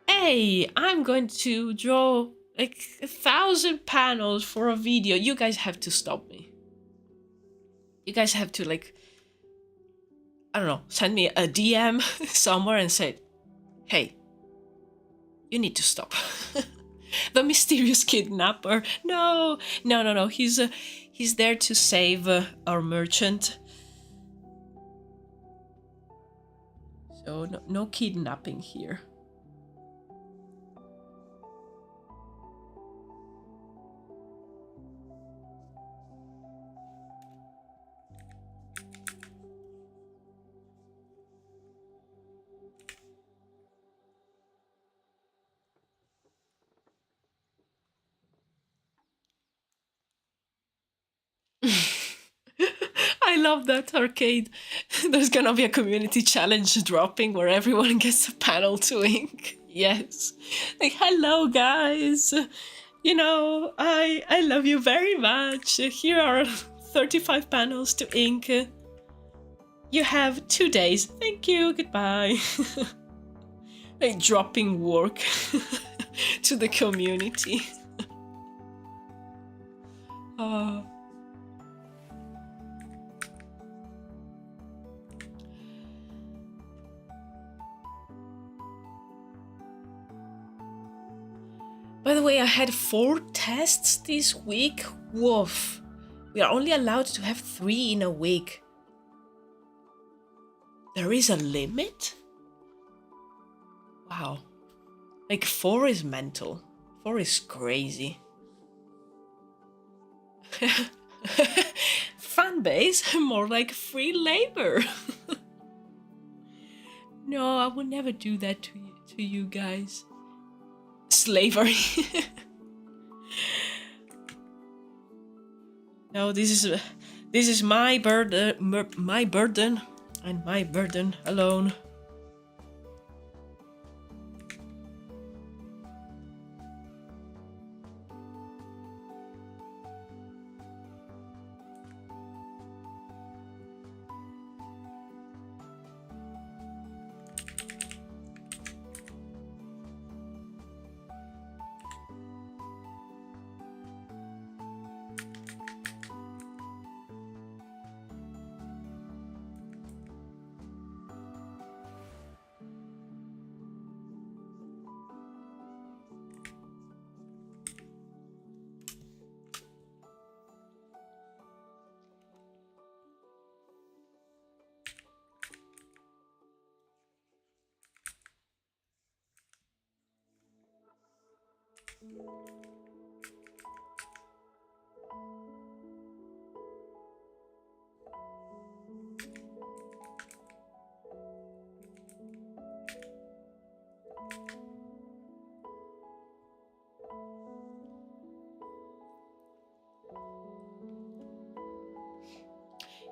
hey, hey, I'm going to draw like 1,000 panels for a video. You guys have to stop me. You guys have to, like, I don't know, send me a DM somewhere and say, hey, you need to stop. The mysterious kidnapper. No. He's there to save our merchant. So no kidnapping here. I love that arcade. There's gonna be a community challenge dropping where everyone gets a panel to ink. Yes. Like, hello guys. You know, I love you very much. Here are 35 panels to ink. You have 2 days. Thank you. Goodbye. Like dropping work to the community. By the way, I had 4 tests this week. Woof. We are only allowed to have 3 in a week. There is a limit? Wow. Like 4 is mental. 4 is crazy. Fan base? More like free labor. No, I would never do that to you guys. Slavery. No, this is my burden, and my burden alone.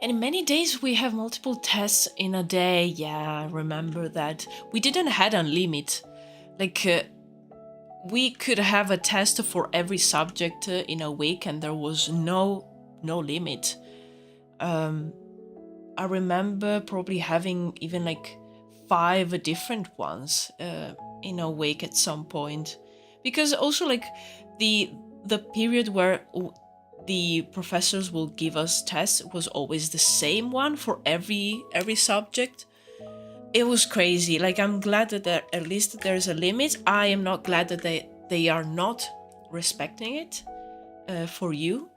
And in many days we have multiple tests in a day. Yeah, I remember that. We didn't had a limit. Like, we could have a test for every subject in a week, and there was no limit. I remember probably having even like 5 different ones in a week at some point, because also like the period where the professors will give us tests was always the same one for every subject. It was crazy. Like, I'm glad that at least there's a limit. I am not glad that they are not respecting it for you.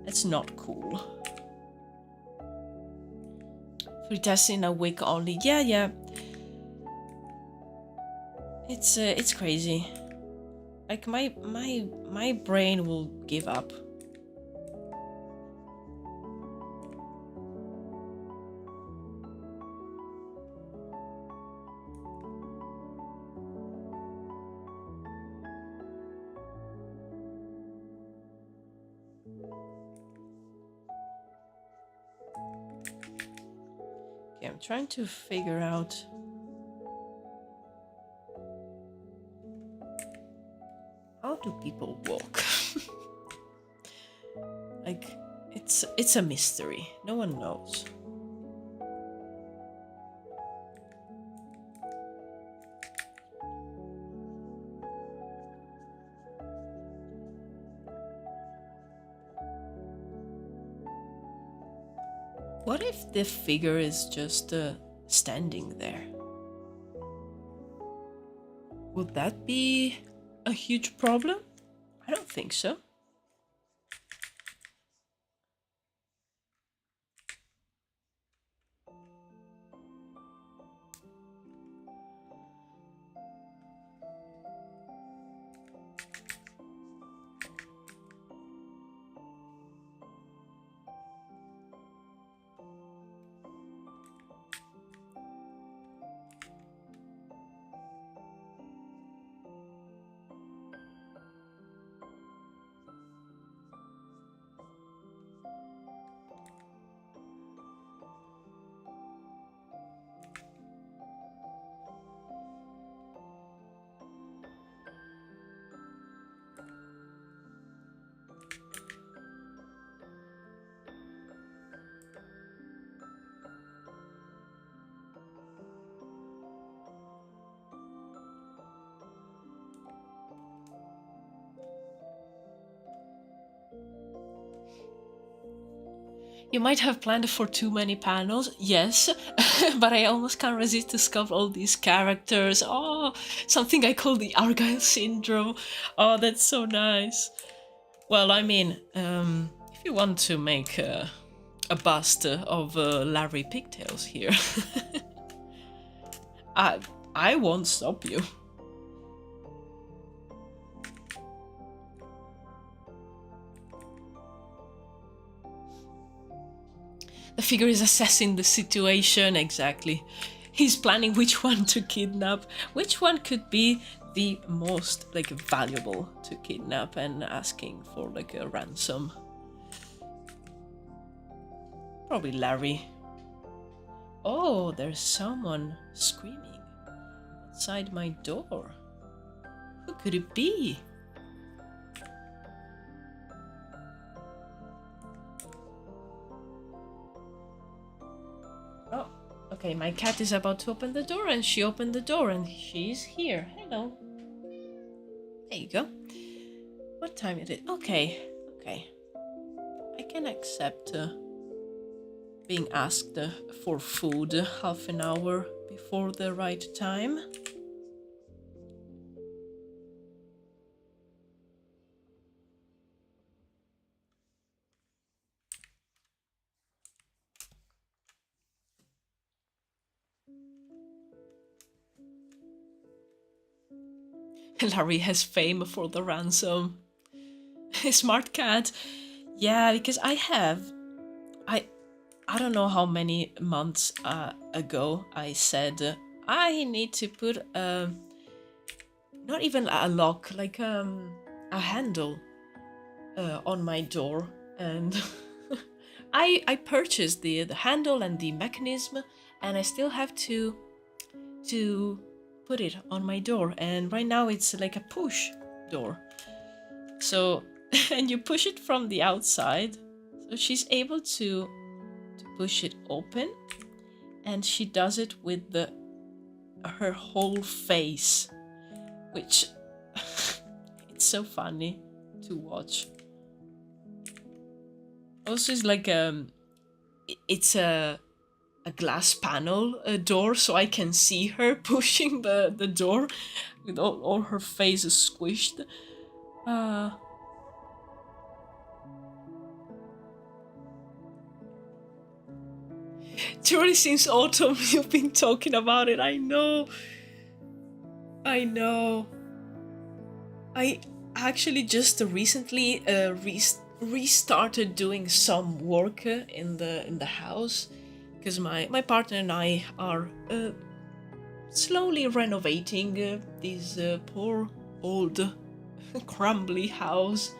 That's not cool. 3 tests in a week only. Yeah. It's crazy. Like, my brain will give up. Okay, I'm trying to figure out how do people walk? Like, it's a mystery. No one knows. What if the figure is just standing there? Would that be a huge problem? I don't think so. You might have planned for too many panels, yes, but I almost can't resist to sculpt all these characters. Oh, something I call the Argyle syndrome. Oh, that's so nice. Well, I mean, if you want to make a bust of Larry Pigtails here, I won't stop you. The figure is assessing the situation, exactly. He's planning which one to kidnap, which one could be the most like valuable to kidnap, and asking for like a ransom. Probably Larry. Oh, there's someone screaming outside my door. Who could it be? Oh, okay, my cat is about to open the door, and she opened the door, and she's here. Hello. There you go. What time is it? Okay, okay. I can accept being asked for food half an hour before the right time. Larry has fame for the ransom. Smart cat. Yeah, because I don't know how many months ago I said I need to put not even a lock, like a handle on my door, and I purchased the handle and the mechanism, and I still have to put it on my door, and right now it's like a push door. So and you push it from the outside, so she's able to push it open, and she does it with her whole face, which it's so funny to watch. Also, it's like it's a glass panel door, so I can see her pushing the door with all her face squished. Truly since autumn you've been talking about it. I know. I actually just recently restarted doing some work in the house, because my partner and I are slowly renovating this poor old crumbly house,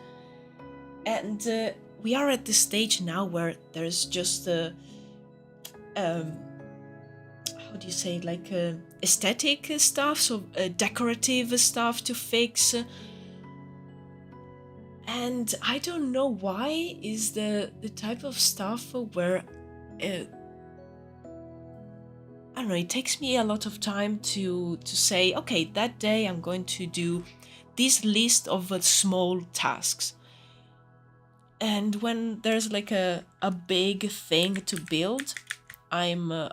and we are at the stage now where there's just how do you say, like aesthetic stuff, so decorative stuff to fix, and I don't know why is the type of stuff where I don't know, it takes me a lot of time to say, okay, that day I'm going to do this list of small tasks, And when there's like a big thing to build, I'm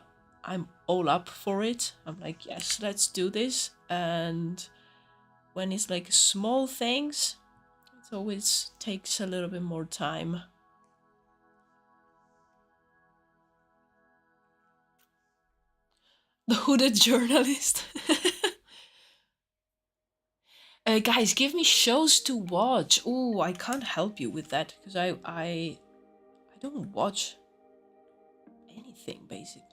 all up for it. I'm like, yes, let's do this. And when it's like small things, it always takes a little bit more time. The hooded journalist. Guys, give me shows to watch. Oh, I can't help you with that because I don't watch anything basically.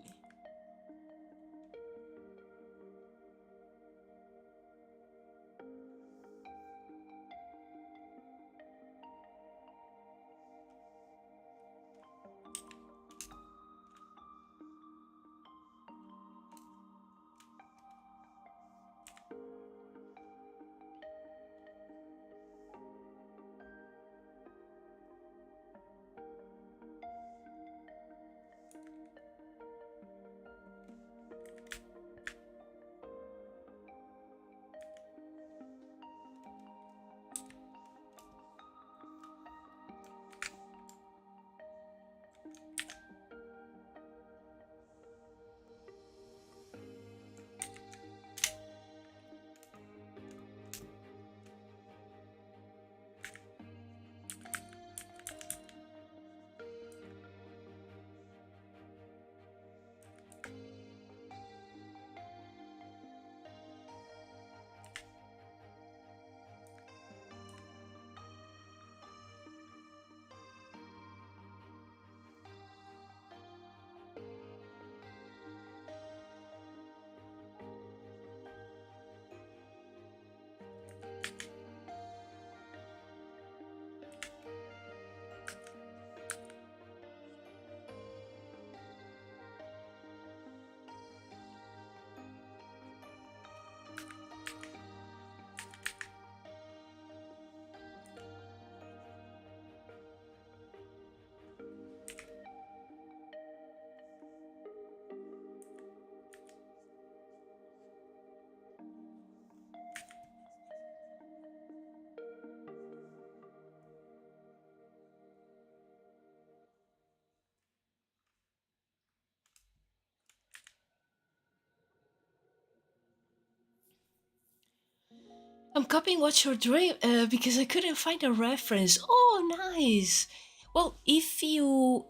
I'm copying what you're doing because I couldn't find a reference. Oh, nice. Well, if you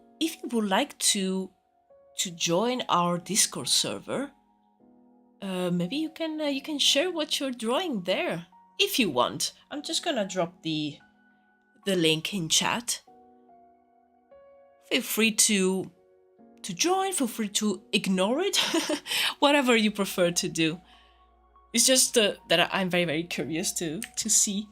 would like to join our Discord server, maybe you can share what you're drawing there if you want. I'm just gonna drop the link in chat. Feel free to join. Feel free to ignore it, whatever you prefer to do. It's just that I'm very curious to see.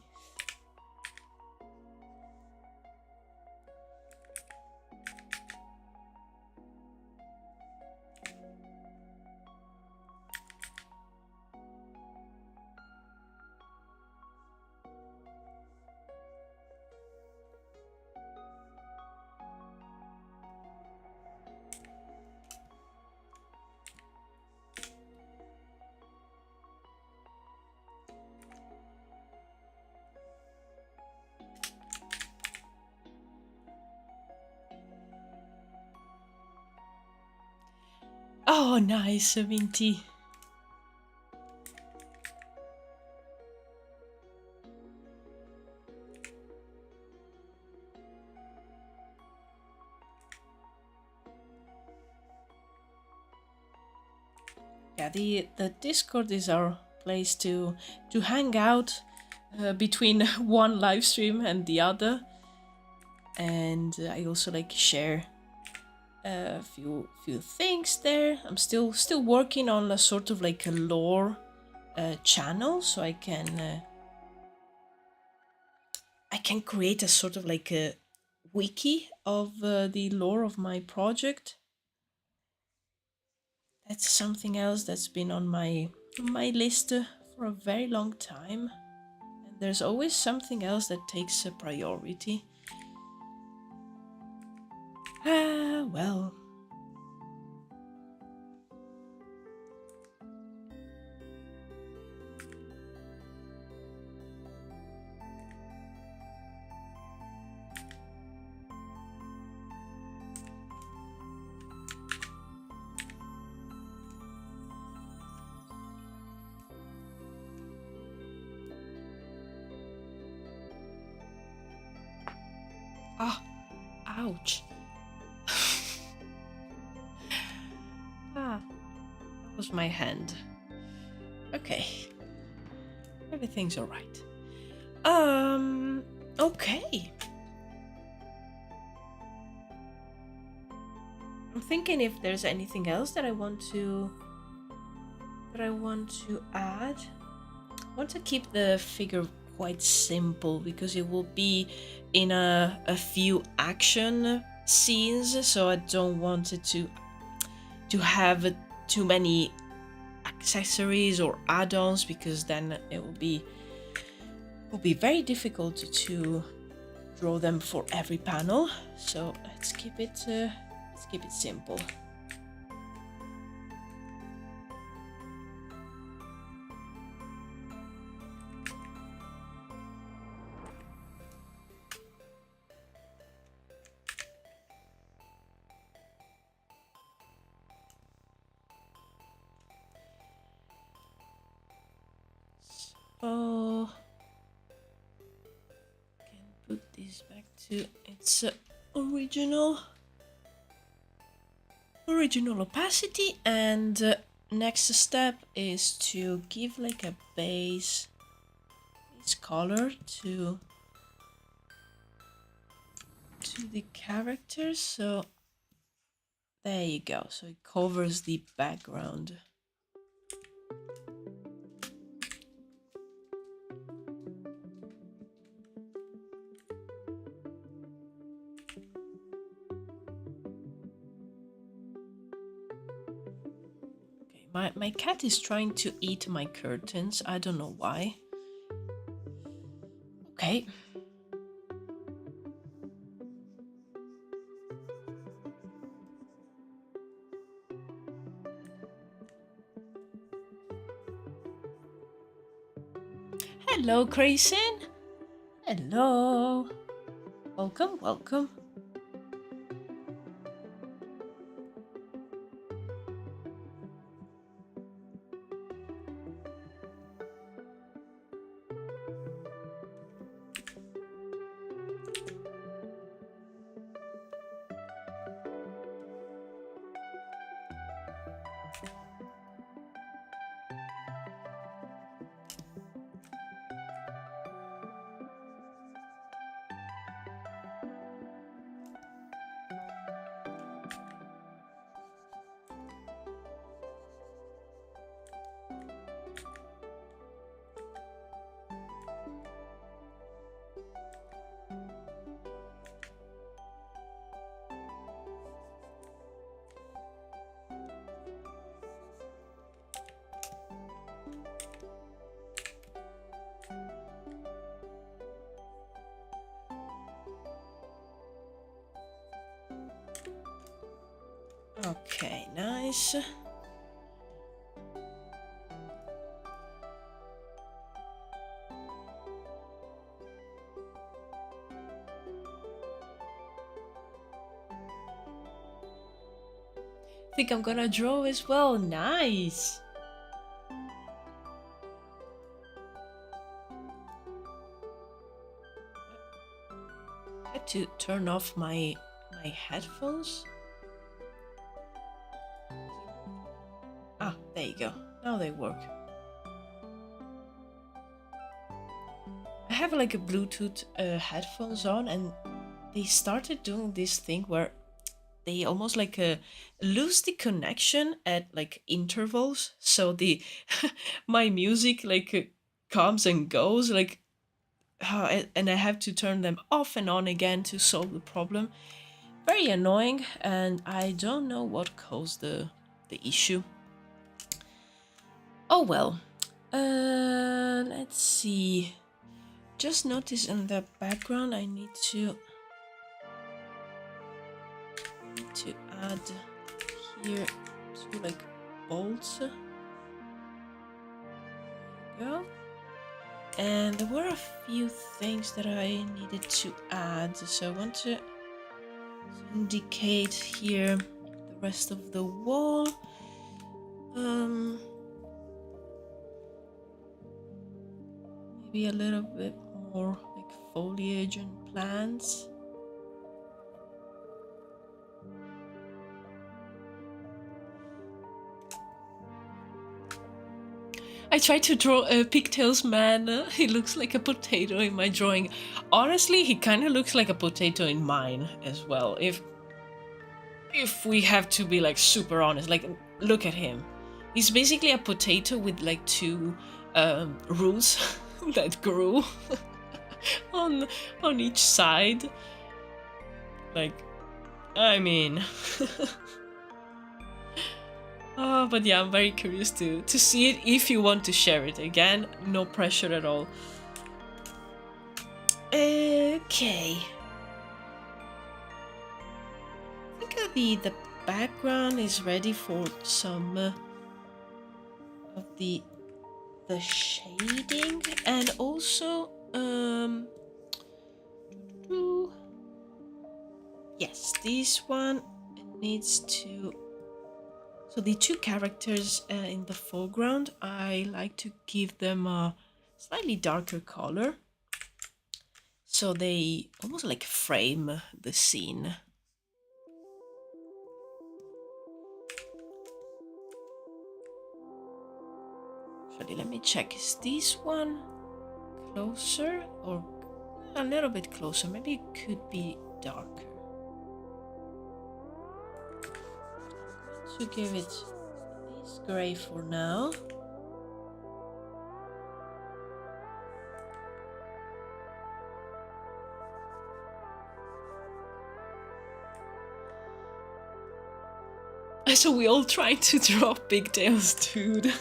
Oh, nice, Minty. Yeah, the Discord is our place to hang out between one live stream and the other, and I also like share a few things there. I'm still working on a sort of like a lore channel, so I can create a sort of like a wiki of the lore of my project. That's something else that's been on my list for a very long time. And there's always something else that takes a priority. Ah, well. Ouch. Ah, that was my hand. Okay. Everything's alright. Okay. I'm thinking if there's anything else that I want to add. I want to keep the figure quite simple because it will be in a few action scenes, so I don't want it to have too many accessories or add-ons, because then it will be very difficult to draw them for every panel. So let's keep it simple. So can put this back to its original opacity, and next step is to give like a base color to the characters. So there you go, so it covers the background. My cat is trying to eat my curtains. I don't know why. Okay. Hello, Grayson. Hello. Welcome, welcome. Okay, nice. Think I'm gonna draw as well. Nice. I had to turn off my headphones. Ah, there you go. Now they work. I have like a Bluetooth headphones on, and they started doing this thing where they almost like lose the connection at like intervals. So the my music like comes and goes like, and I have to turn them off and on again to solve the problem. Very annoying, and I don't know what caused the issue. Oh well. Let's see. Just notice in the background I need to add here two like bolts. There you go. And there were a few things that I needed to add, so I want to indicate here the rest of the wall. Maybe a little bit more like foliage and plants. I tried to draw a pigtails man. He looks like a potato in my drawing. Honestly, he kind of looks like a potato in mine as well. If we have to be like super honest, like look at him. He's basically a potato with like two roots that grew on each side. Like, I mean. Oh, but yeah, I'm very curious to see it if you want to share it. Again, no pressure at all. Okay. I think the background is ready for some of the shading, and also yes, this one needs to. So the two characters in the foreground, I like to give them a slightly darker color, so they almost like frame the scene. Actually, let me check. Is this one closer or a little bit closer? Maybe it could be darker. I'm going to give it this gray for now. So we all trying to draw pigtails, dude.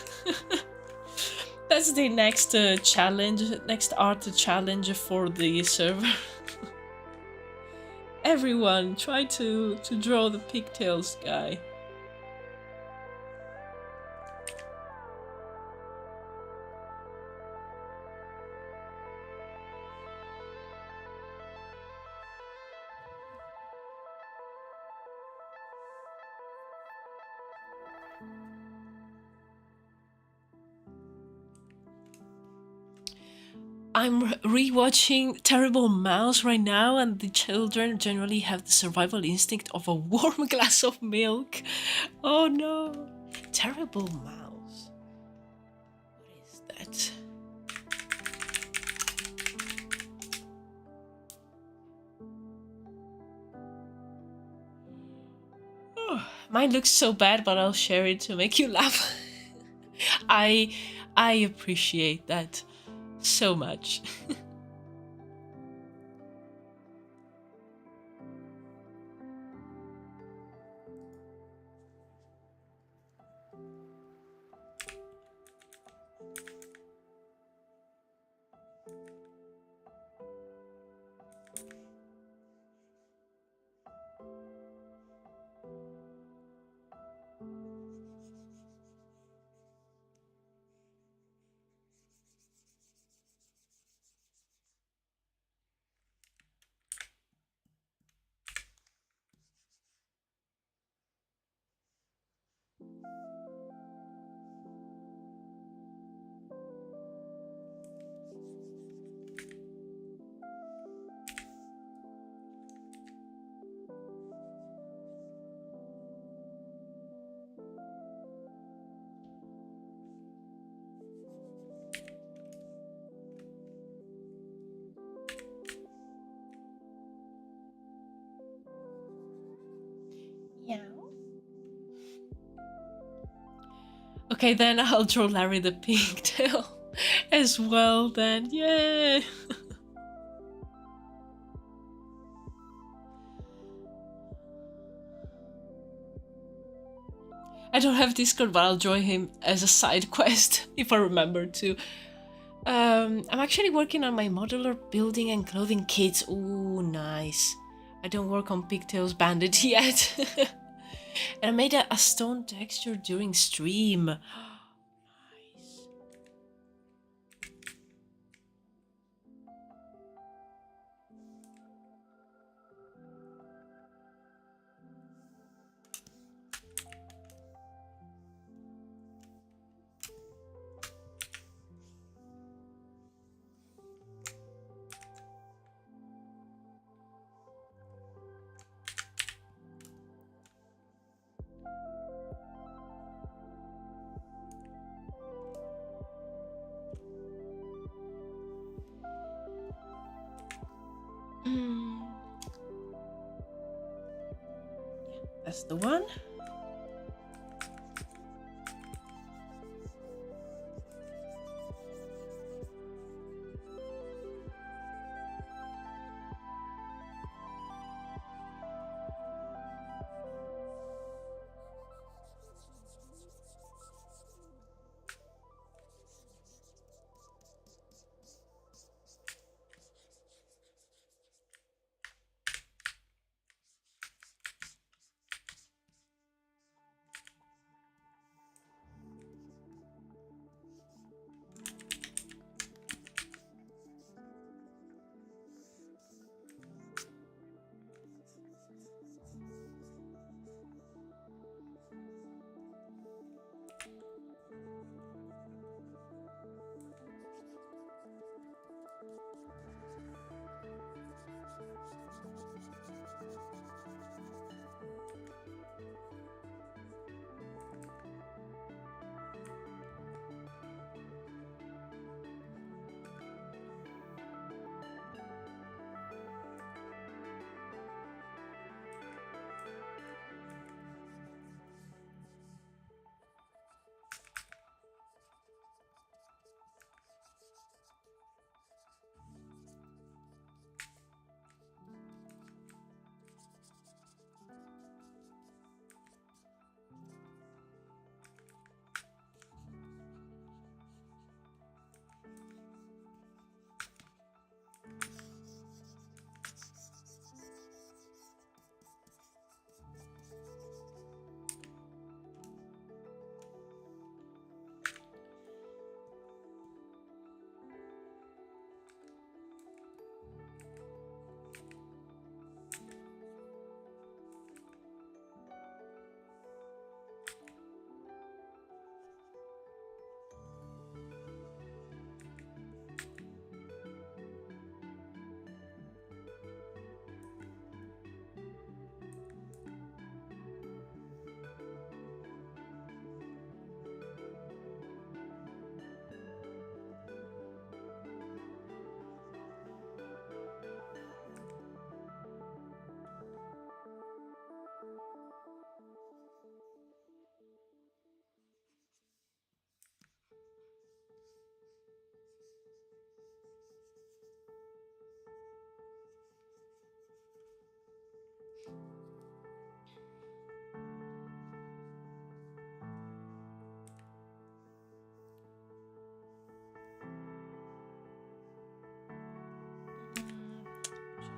That's the next challenge, next art challenge for the server. Everyone try to draw the pigtails guy. I'm rewatching Terrible Mouse right now, and the children generally have the survival instinct of a warm glass of milk. Oh no! Terrible Mouse. What is that? Oh, mine looks so bad, but I'll share it to make you laugh. I appreciate that so much. Yeah. Okay, then I'll draw Larry the Pigtail as well then. Yay! I don't have Discord, but I'll join him as a side quest if I remember to. I'm actually working on my modular building and clothing kits. Ooh, nice. I don't work on Pigtails Bandit yet. And I made a stone texture during stream. Nice. Mm, that's the one.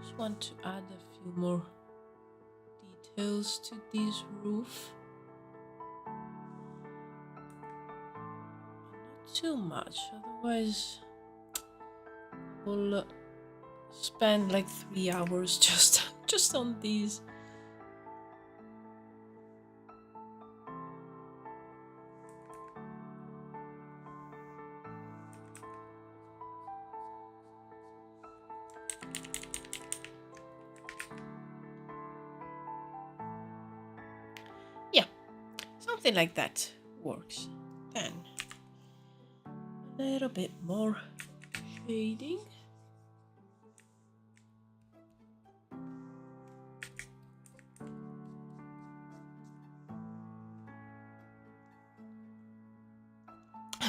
Just want to add a few more details to this roof. Not too much, otherwise we'll spend like 3 hours just on these. Yeah, something like that works. Then a little bit more shading.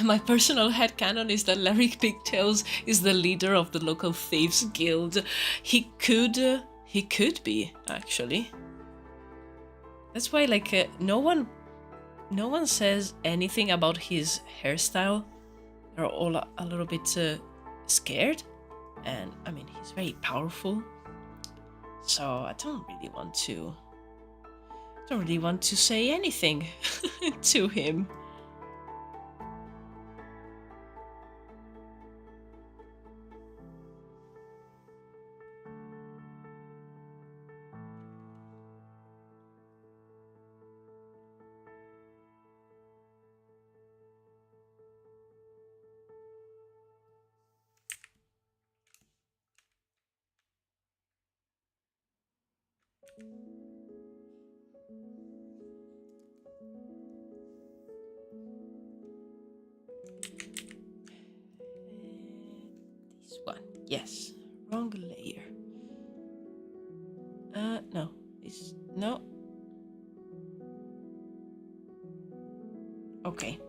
My personal headcanon is that Larry Pigtails is the leader of the local thieves guild. He could be, actually. That's why, like, no one says anything about his hairstyle. They're all a little bit scared, and I mean, he's very powerful. So I don't really want to say anything to him. This one, yes, wrong layer. Is no. Okay.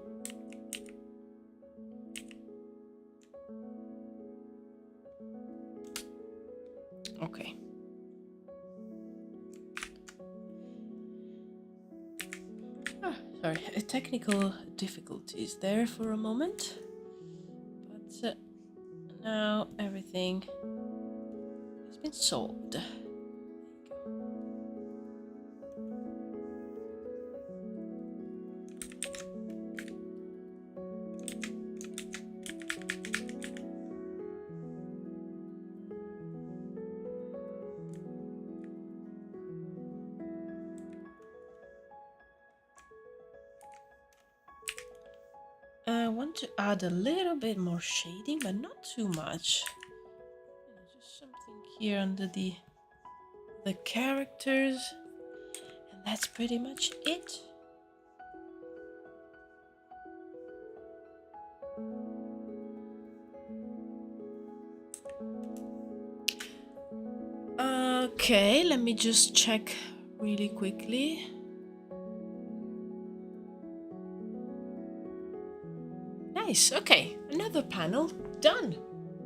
Okay. Sorry, a technical difficulties there for a moment, but now everything has been solved. I want to add a little bit more shading, but not too much. Just something here under the characters, and that's pretty much it. Okay, let me just check really quickly. Nice, okay, another panel done.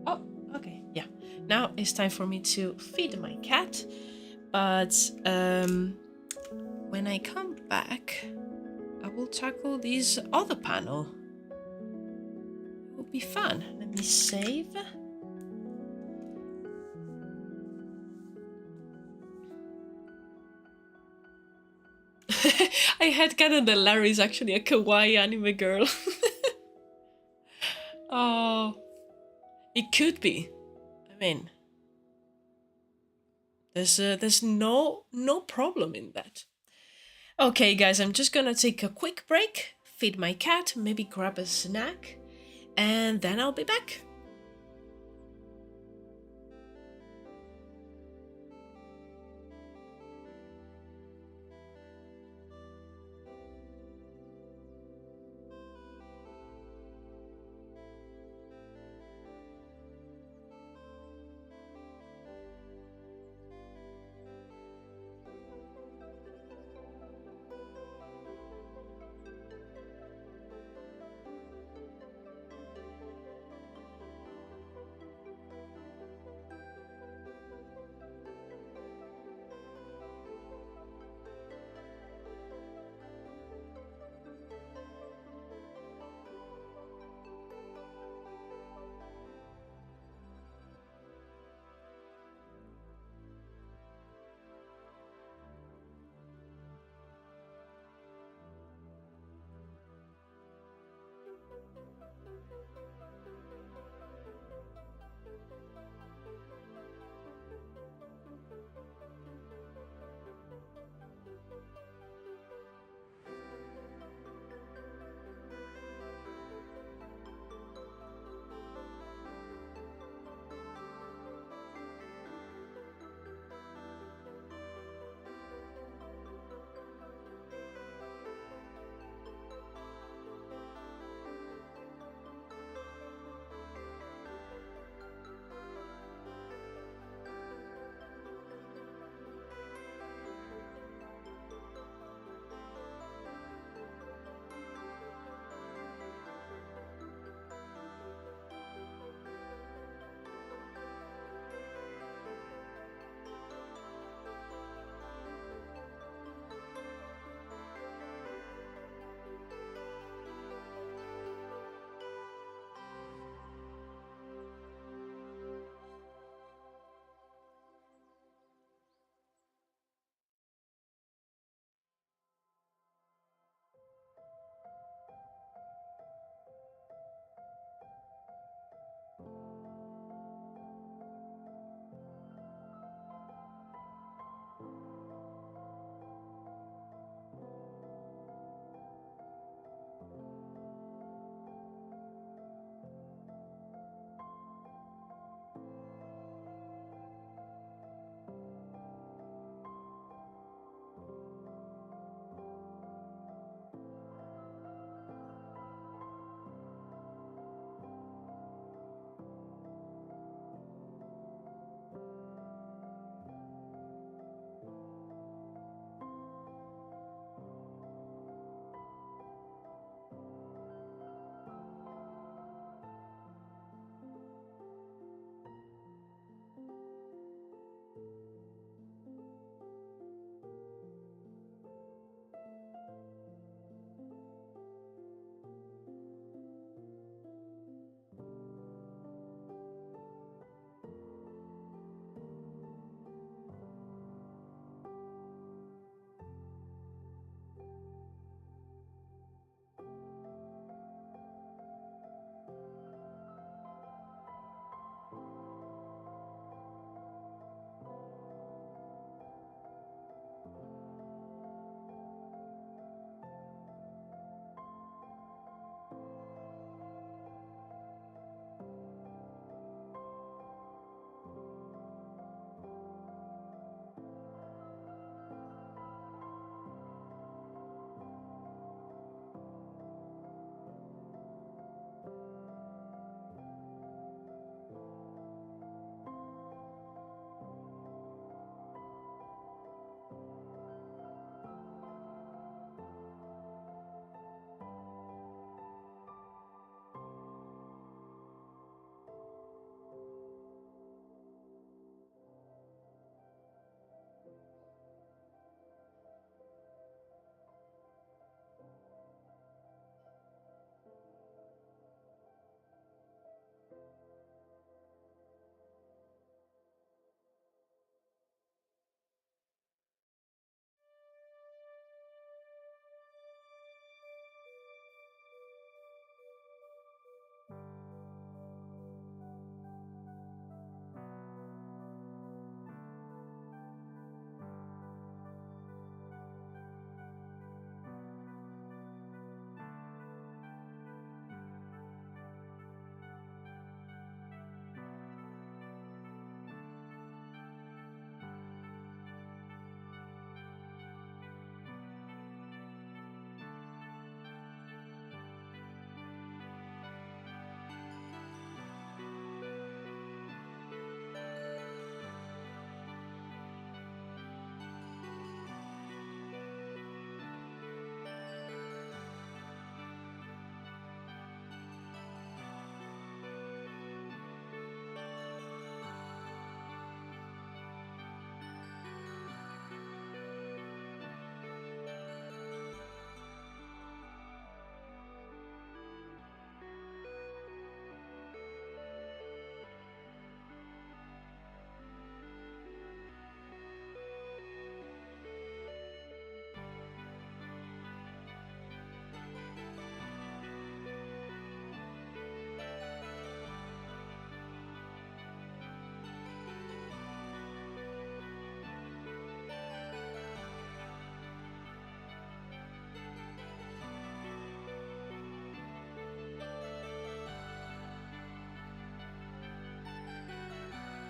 Oh, okay, yeah. Now it's time for me to feed my cat, but when I come back, I will tackle this other panel. It will be fun. Let me save. I had Gallant the Larry's actually a kawaii anime girl. Oh, it could be. I mean, there's no problem in that. Okay, guys, I'm just gonna take a quick break, feed my cat, maybe grab a snack, and then I'll be back.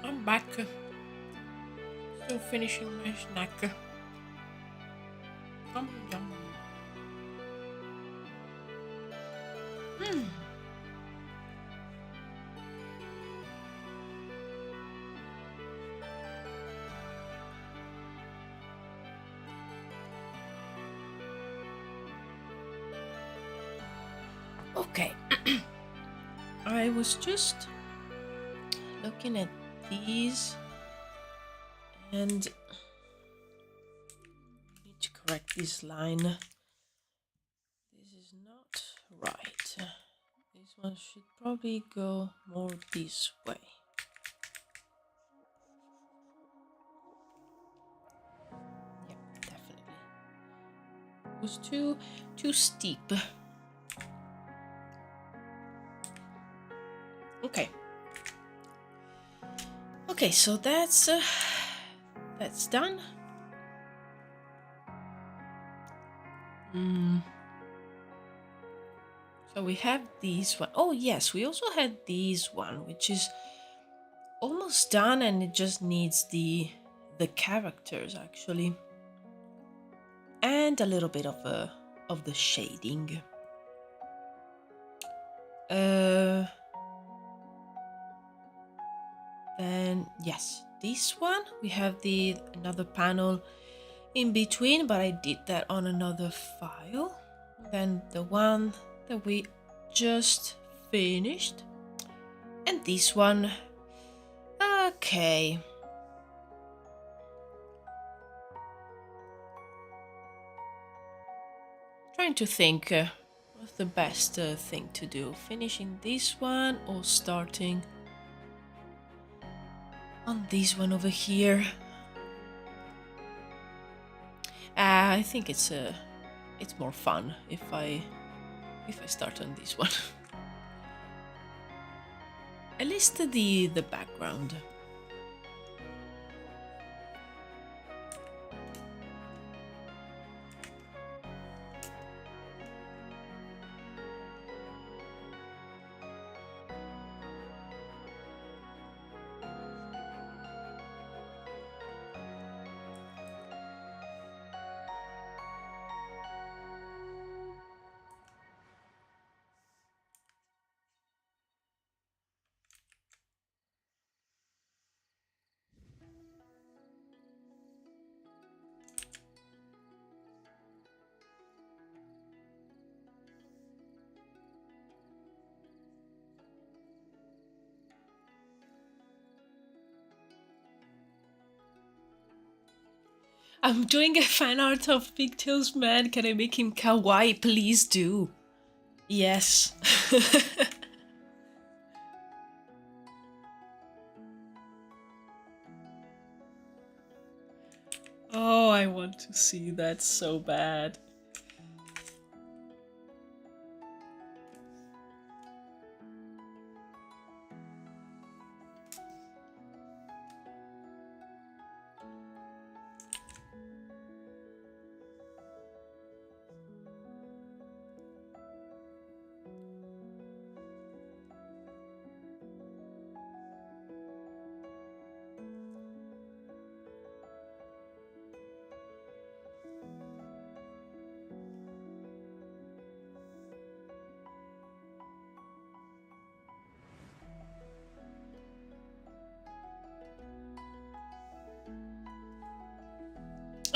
I'm back. Still finishing my snack. Yum, yum. Okay. I was just looking at these and need to correct this line. This is not right. This one should probably go more this way. Yeah, definitely. It was too steep. Okay. Okay, so that's done. So we have these one. Oh yes, we also had these one, which is almost done, and it just needs the characters actually, and a little bit of the shading. Then yes, this one we have the another panel in between, but I did that on another file. Then the one that we just finished, and this one. Okay. Trying to think what's the best thing to do. Finishing this one or starting on this one over here. I think it's more fun if I start on this one. at least the background. I'm doing a fan art of Pigtails Man. Can I make him kawaii? Please do. Yes. Oh, I want to see that so bad.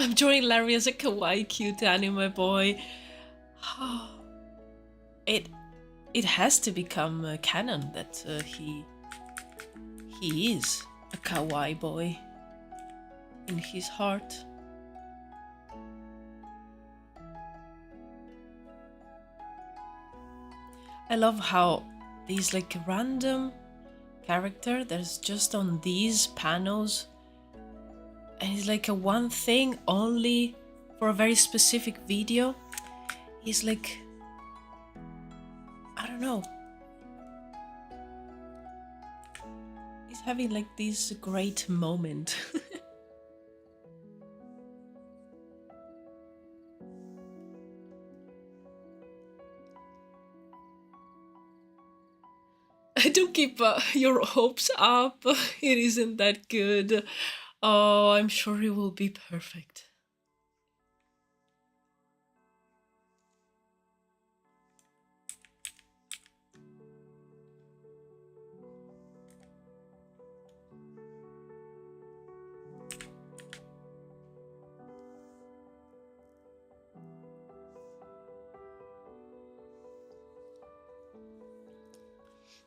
I'm drawing Larry as a kawaii cute anime boy. It has to become canon that he is a kawaii boy in his heart. I love how these like random character that's just on these panels, and it's like a one thing only for a very specific video. He's like, I don't know, he's having like this great moment. Don't keep your hopes up. It isn't that good. Oh, I'm sure it will be perfect.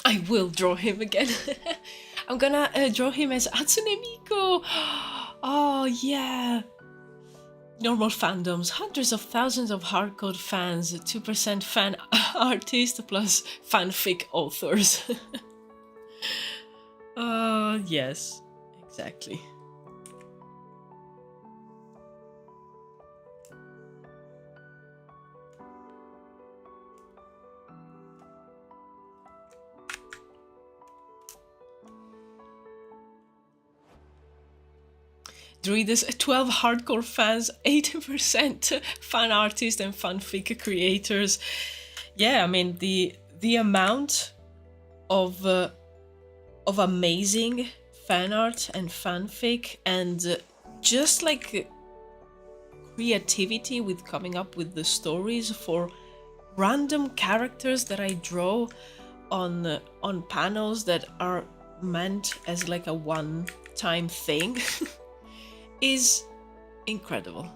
I will draw him again. I'm gonna draw him as Hatsune Miku. Oh, yeah. Normal fandoms, hundreds of thousands of hardcore fans, 2% fan artists plus fanfic authors. Yes, exactly. Druwides, 12 hardcore fans, 80% fan artists and fanfic creators. Yeah, I mean the amount of amazing fan art and fanfic and just like creativity with coming up with the stories for random characters that I draw on panels that are meant as like a one-time thing is incredible.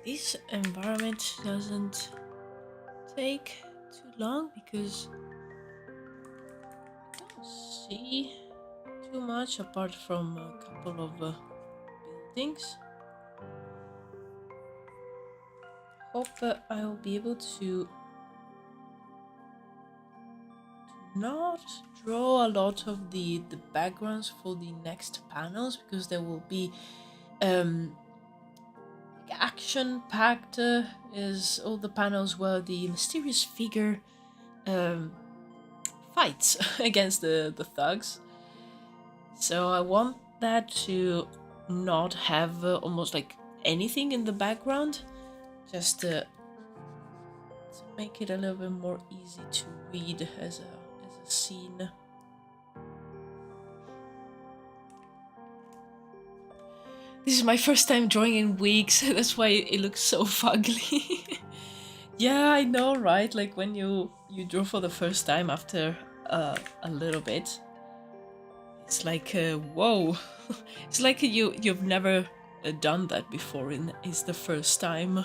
this environment doesn't take too long because I don't see too much apart from a couple of buildings. Hope I will be able to not draw a lot of the backgrounds for the next panels because there will be action packed is all the panels where the mysterious figure fights against the thugs. So I want that to not have almost like anything in the background, just to make it a little bit more easy to read as a scene. This is my first time drawing in weeks, that's why it looks so fugly. Yeah, I know, right? Like when you draw for the first time after a little bit, it's like whoa. It's like you've never done that before, and it's the first time.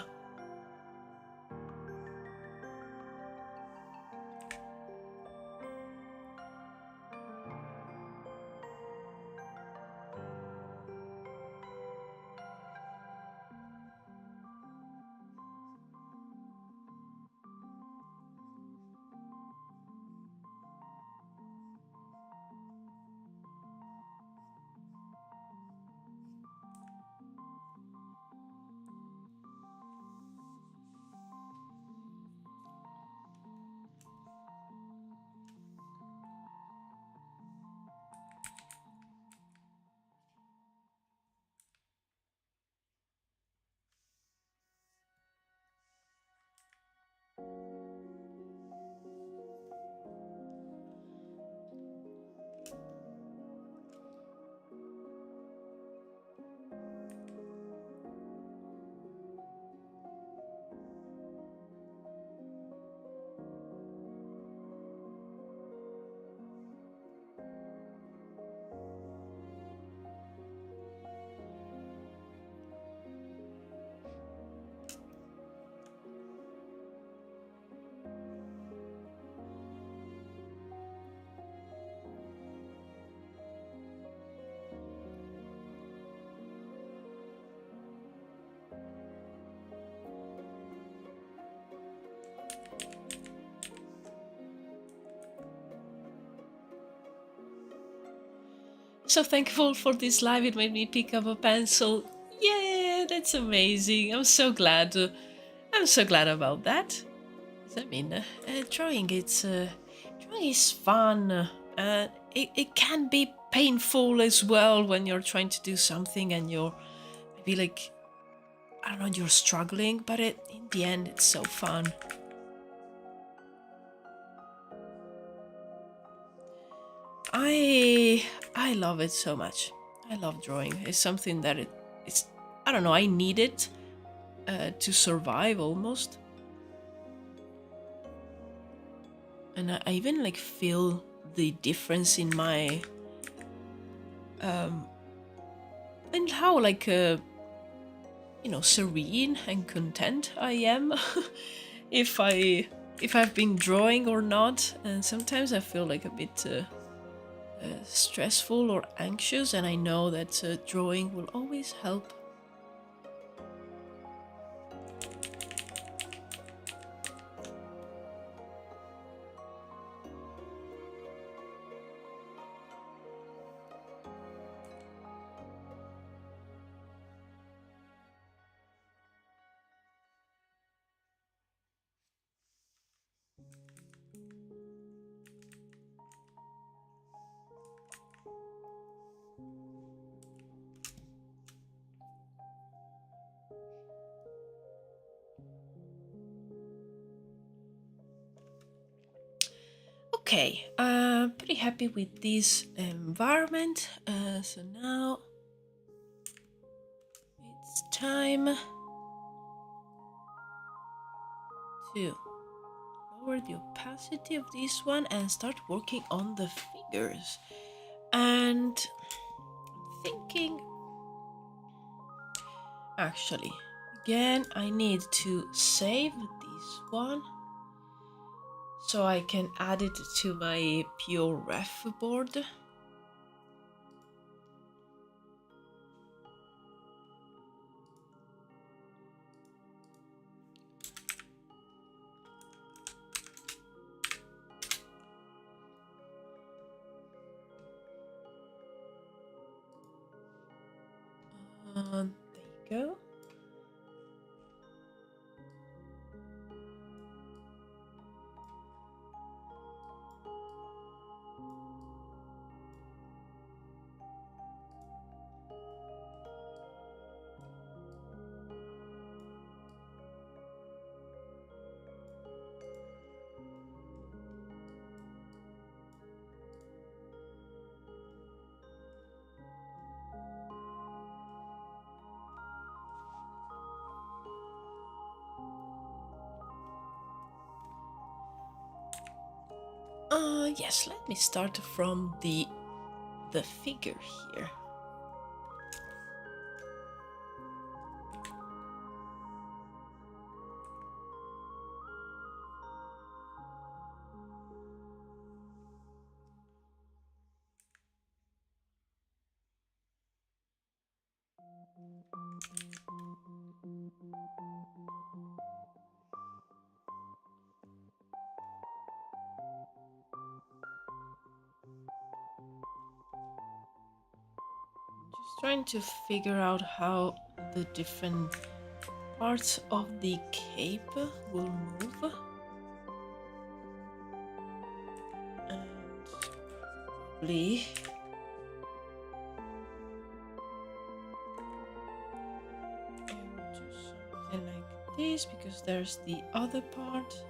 So thankful for this live, it made me pick up a pencil. Yeah, that's amazing. I'm so glad. I'm so glad about that. I mean, drawing is fun. It can be painful as well when you're trying to do something and you're maybe like, I don't know, you're struggling, but in the end it's so fun. I love it so much. I love drawing. It's something that it's, I don't know, I need it to survive almost. And I even like feel the difference in my and how like you know, serene and content I am if I've been drawing or not. And sometimes I feel like a bit stressful or anxious, and I know that drawing will always help. Okay, pretty happy with this environment. So now it's time to lower the opacity of this one and start working on the figures. And I'm thinking, actually, again, I need to save this one so I can add it to my pure ref board. There you go. Yes, let me start from the figure here. Just trying to figure out how the different parts of the cape will move. And probably I will do something like this because there's the other part.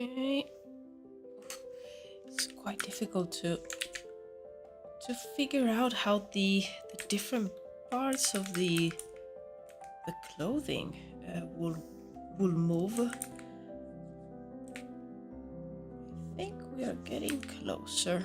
Okay, it's quite difficult to figure out how the different parts of the clothing will move. We are getting closer.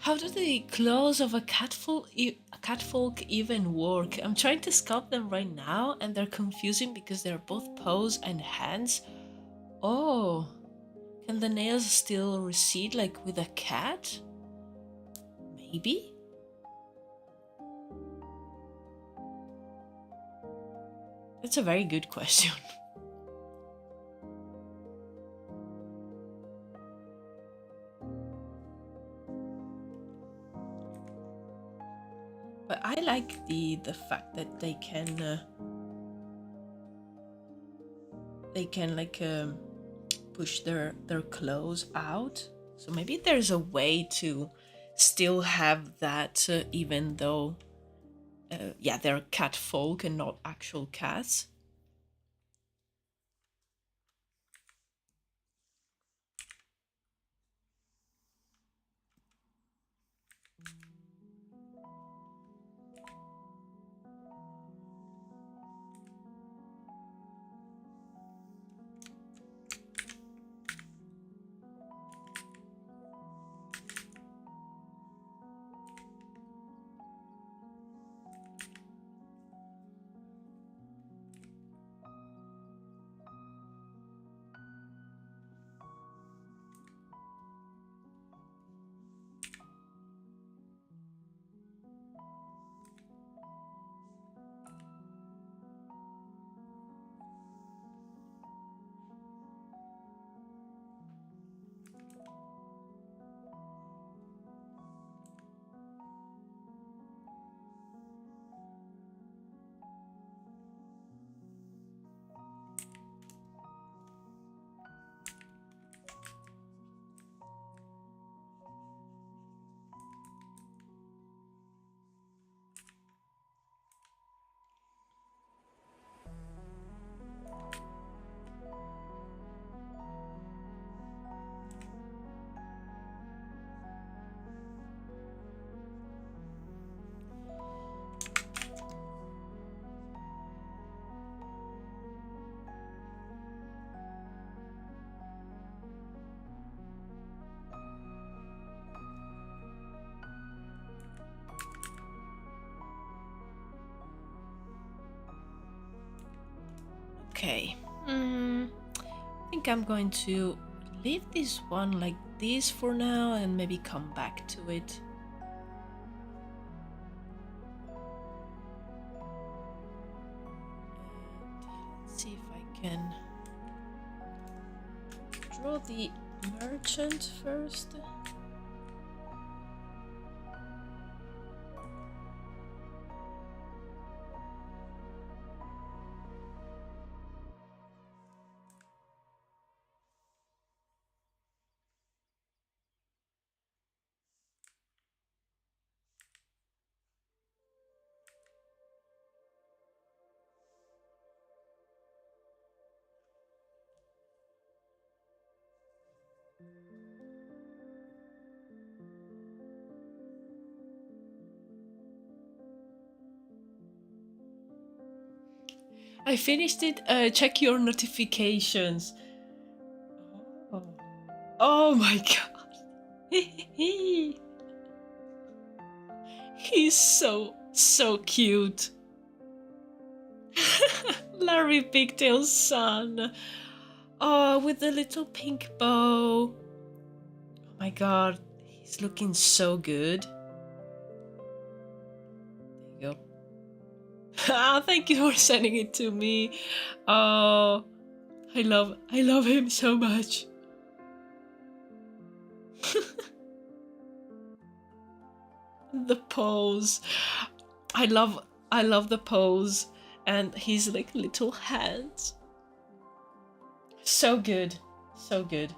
How do the claws of a catfolk even work? I'm trying to sculpt them right now and they're confusing because they're both paws and hands. Oh, can the nails still recede like with a cat? Maybe? That's a very good question. But I like the fact that they can like push their claws out. So maybe there's a way to still have that even though yeah, they're cat folk and not actual cats. Okay. I think I'm going to leave this one like this for now and maybe come back to it. And let's see if I can draw the merchant first. I finished it. Check your notifications. Oh, oh my god. He's so cute. Larry Pigtail's son. Oh, with the little pink bow. Oh my god, he's looking so good. There you go. Ah, thank you for sending it to me. Oh, I love him so much. The pose. I love the pose and his like little hands. So good. So good.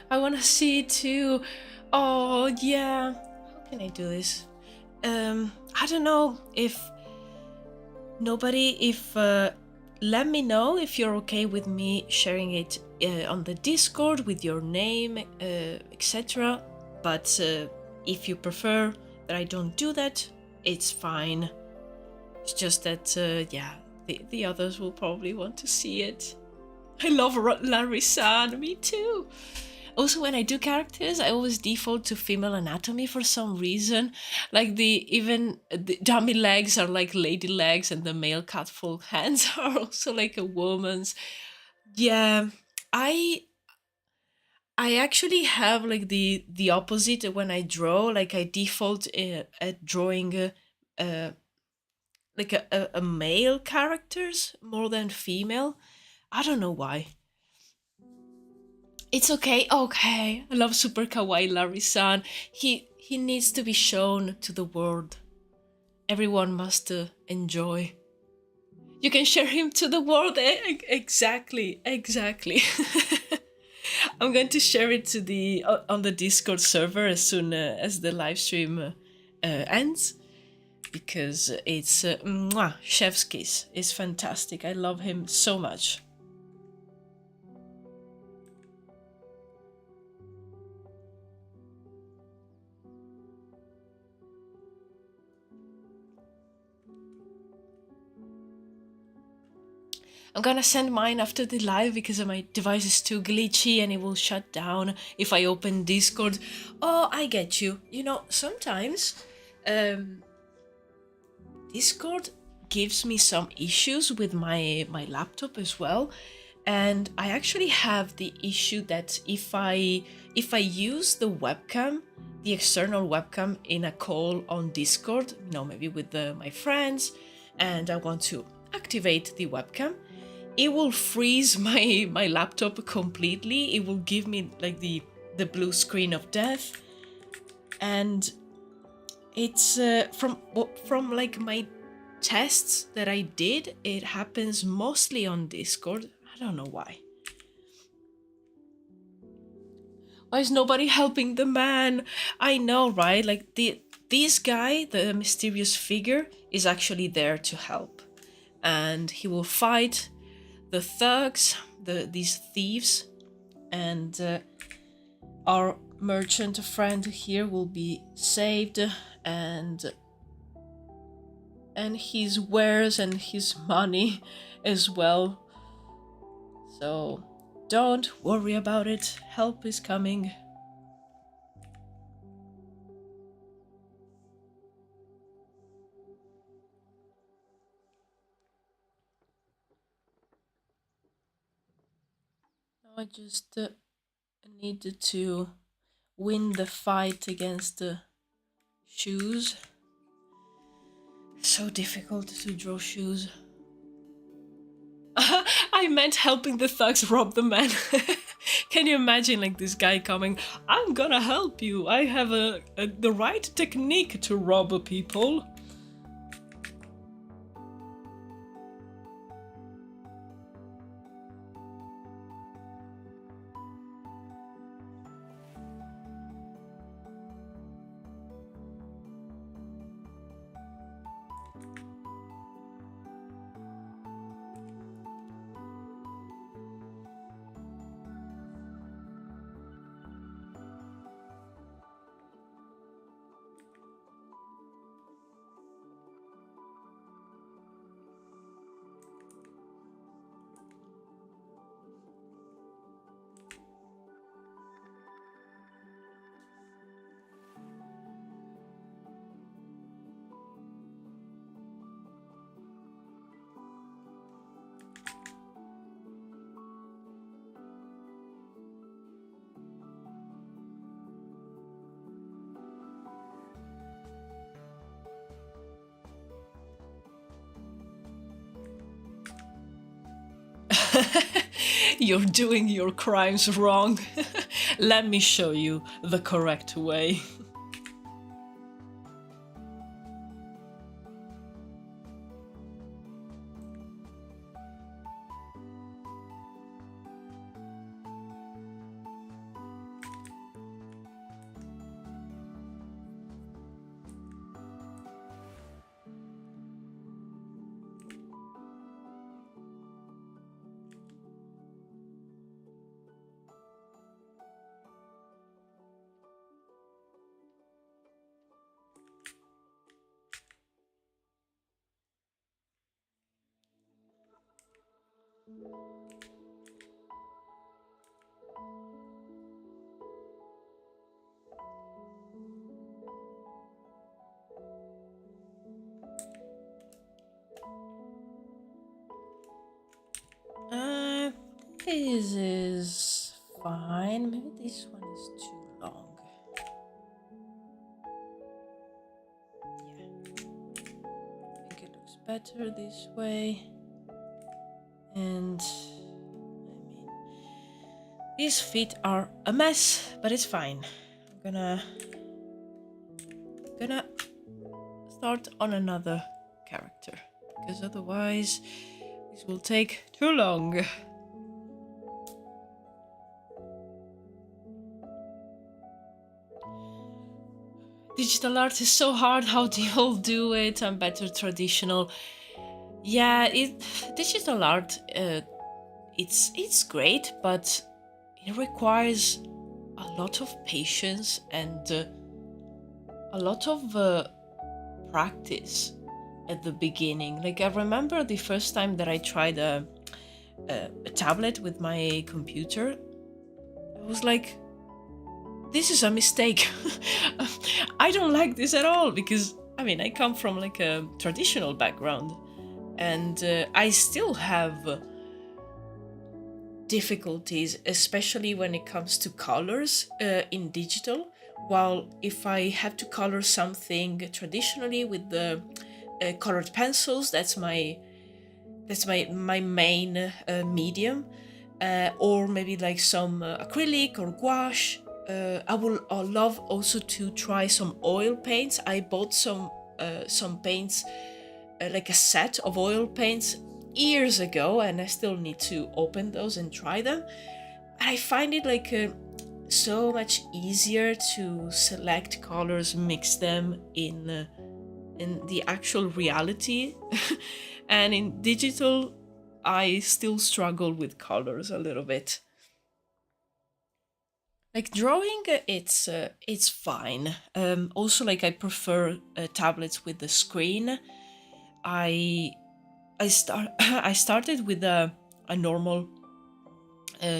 I want to see it too. Oh, yeah. How can I do this? I don't know if let me know if you're okay with me sharing it on the Discord with your name, etc. But if you prefer that I don't do that, it's fine. It's just that, yeah, the others will probably want to see it. I love Larry-san, me too. Also, when I do characters, I always default to female anatomy for some reason. Like the dummy legs are like lady legs, and the male catfolk hands are also like a woman's. Yeah, I actually have like the opposite when I draw. Like I default at drawing like a male characters more than female. I don't know why. It's okay. Okay, I love super kawaii Larry-san. He needs to be shown to the world. Everyone must enjoy. You can share him to the world. Exactly. I'm going to share it to the on the Discord server as soon as the live stream ends, because it's chef's kiss. It's fantastic. I love him so much. I'm gonna send mine after the live because my device is too glitchy and it will shut down if I open Discord. Oh, I get you. You know, sometimes Discord gives me some issues with my laptop as well. And I actually have the issue that if I use the webcam, the external webcam in a call on Discord, you know, maybe with my friends, and I want to activate the webcam, it will freeze my laptop completely. It will give me like the blue screen of death, and it's from like my tests that I did, it happens mostly on Discord. I don't know why. Why is nobody helping the man? I know, right? Like this guy, the mysterious figure, is actually there to help, and he will fight the thugs, these thieves, and our merchant friend here will be saved, and his wares and his money as well. So don't worry about it. Help is coming. I just needed to win the fight against the shoes. So difficult to draw shoes. I meant helping the thugs rob the man. Can you imagine like this guy coming, I'm gonna help you. I have the right technique to rob people. You're doing your crimes wrong. Let me show you the correct way. This is fine. Maybe this one is too long. Yeah. I think it looks better this way. And I mean, these feet are a mess, but it's fine. I'm gonna start on another character, because otherwise this will take too long. Digital art is so hard. How do you all do it? I'm better traditional. Yeah, digital art, it's great, but it requires a lot of patience and a lot of practice at the beginning. Like, I remember the first time that I tried a tablet with my computer, I was like, this is a mistake. I don't like this at all, because I mean, I come from like a traditional background, and I still have difficulties, especially when it comes to colors in digital. While if I have to color something traditionally with the colored pencils, that's my main medium, or maybe like some acrylic or gouache. I will love also to try some oil paints. I bought some paints, like a set of oil paints years ago, and I still need to open those and try them. And I find it like so much easier to select colors, mix them in the actual reality. And in digital, I still struggle with colors a little bit. Like drawing, it's fine. Also, like I prefer tablets with the screen. I I started with a normal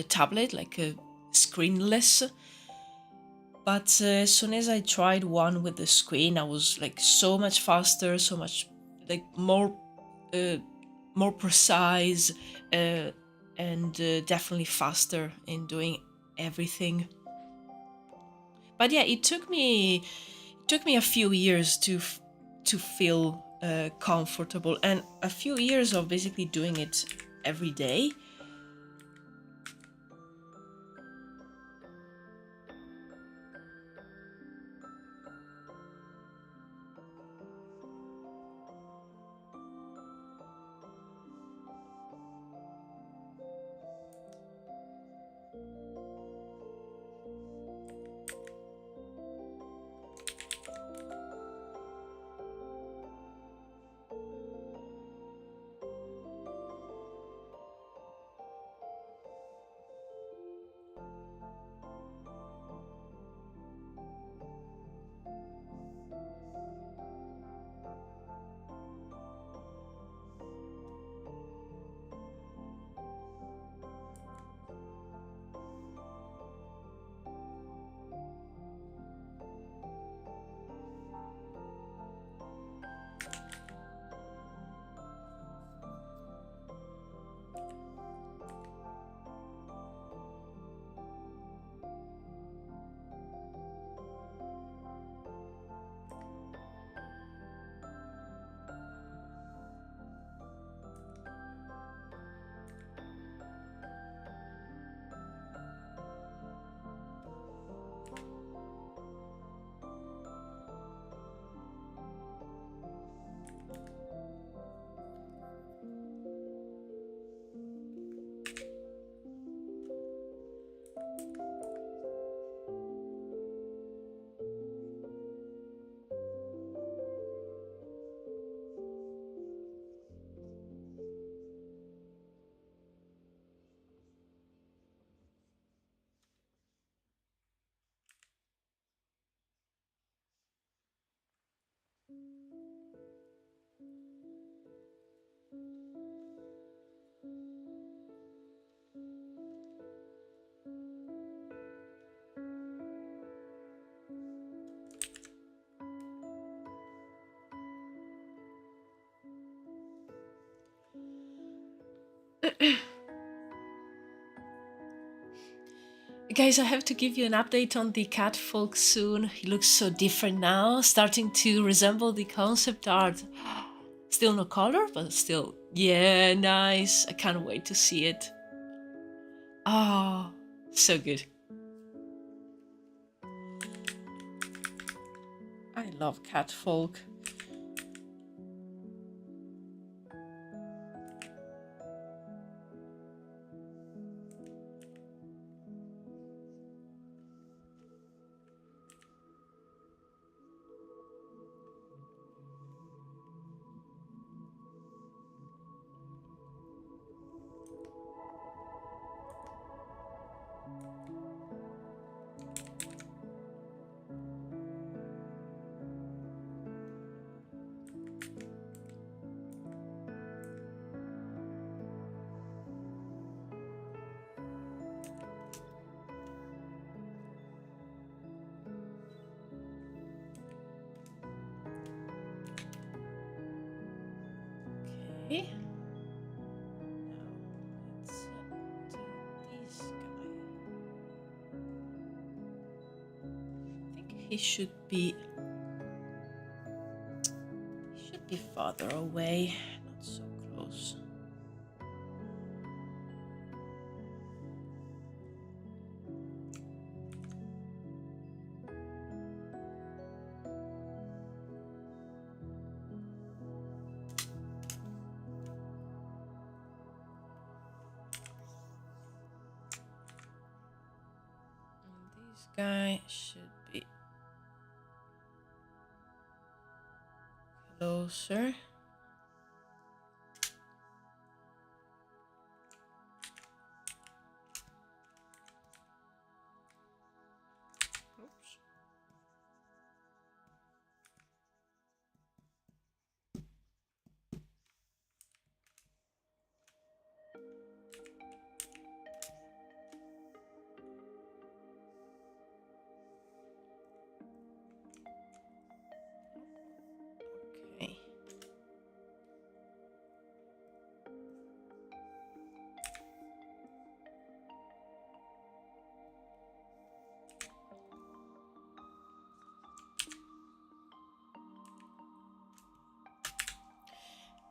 tablet, like a screenless. But as soon as I tried one with the screen, I was like so much faster, so much like uh, more precise, uh, and definitely faster in doing everything. But yeah, it took me a few years to feel comfortable, and a few years of basically doing it every day. Guys, I have to give you an update on the cat folk soon. He looks so different now, starting to resemble the concept art. Still no color, but still, yeah, nice. I can't wait to see it. Oh, so good. I love cat folk. Okay. Now let's do this guy. I think he should be farther away, not so close. And this guy should be closer.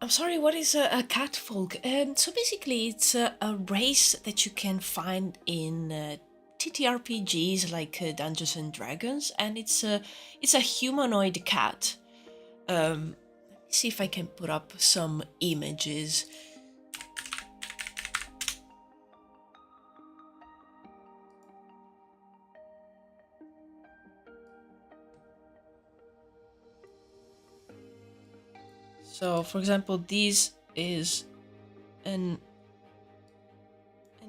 I'm sorry, what is a catfolk? So basically, it's a race that you can find in TTRPGs like Dungeons and Dragons, and it's a humanoid cat. Let me see if I can put up some images. So, for example, this is an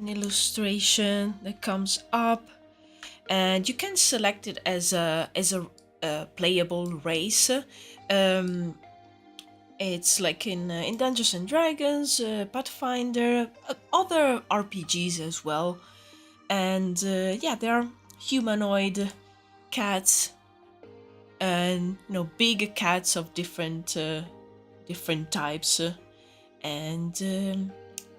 illustration that comes up, and you can select it as a playable race. It's like in Dungeons and Dragons, Pathfinder, other RPGs as well, and yeah, there are humanoid cats, and big cats of different types, and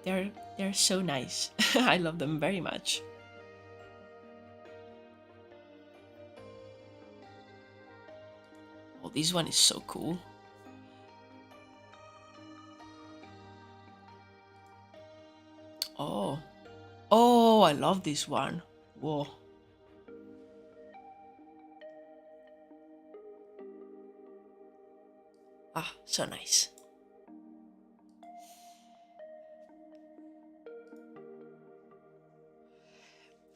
they're so nice. I love them very much. Oh, this one is so cool. Oh, I love this one. Whoa. Ah, so nice.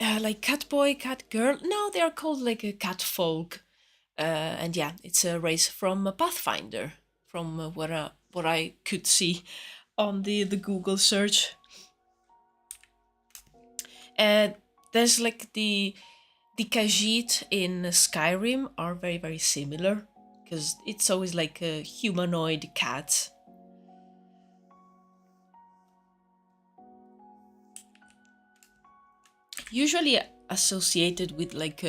Like cat boy, cat girl. No, they are called like a cat folk. And yeah, it's a race from Pathfinder, from what I could see on the Google search. There's like the Khajiit in Skyrim are very similar, because it's always like a humanoid cat. Usually associated with like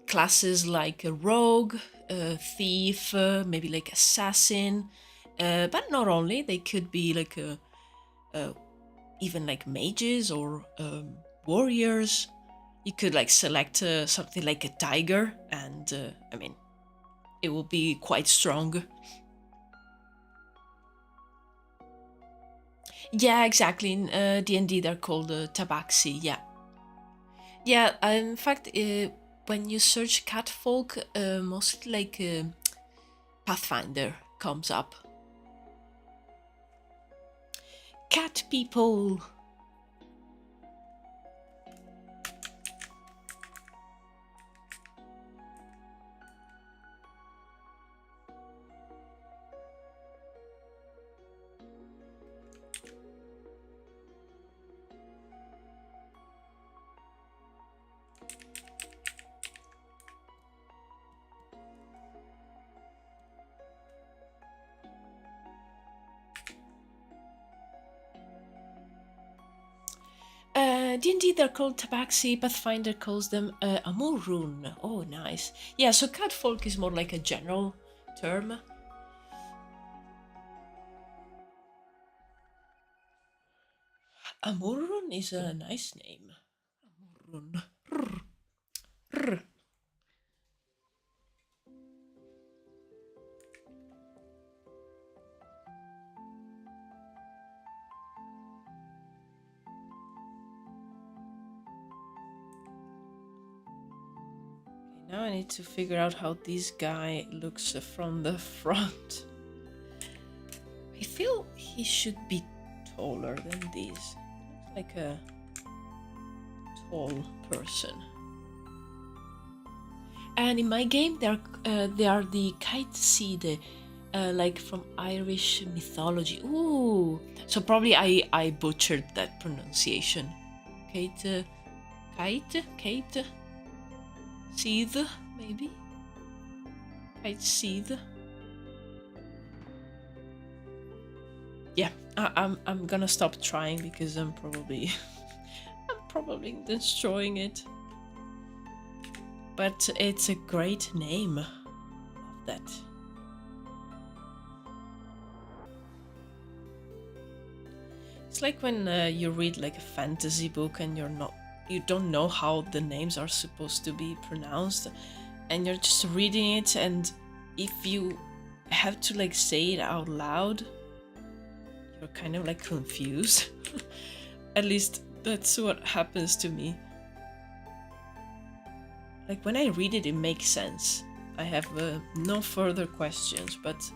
classes like a rogue, a thief, maybe like assassin, but not only. They could be like even like mages or warriors. You could like select something like a tiger, and I mean, it will be quite strong. Yeah, exactly. In D&D, they're called tabaxi. Yeah, yeah. In fact, when you search catfolk, mostly like Pathfinder comes up. Cat people. D&D, they're called tabaxi. Pathfinder calls them amurun. Oh, nice. Yeah, so catfolk is more like a general term. Amurun is a nice name. Amurun. Rrr. Rrr. Now I need to figure out how this guy looks from the front. I feel he should be taller than this. He looks like a tall person. And in my game, they are the kite seed, like from Irish mythology. Ooh, so probably I butchered that pronunciation. Kate, seed, maybe. Kite seed. Yeah, I'm gonna stop trying because I'm probably destroying it. But it's a great name. Love that. It's like when you read like a fantasy book and you don't know how the names are supposed to be pronounced, and you're just reading it, and if you I have to like say it out loud, you're kind of like confused. At least that's what happens to me. Like when I read it, it makes sense. I have no further questions, but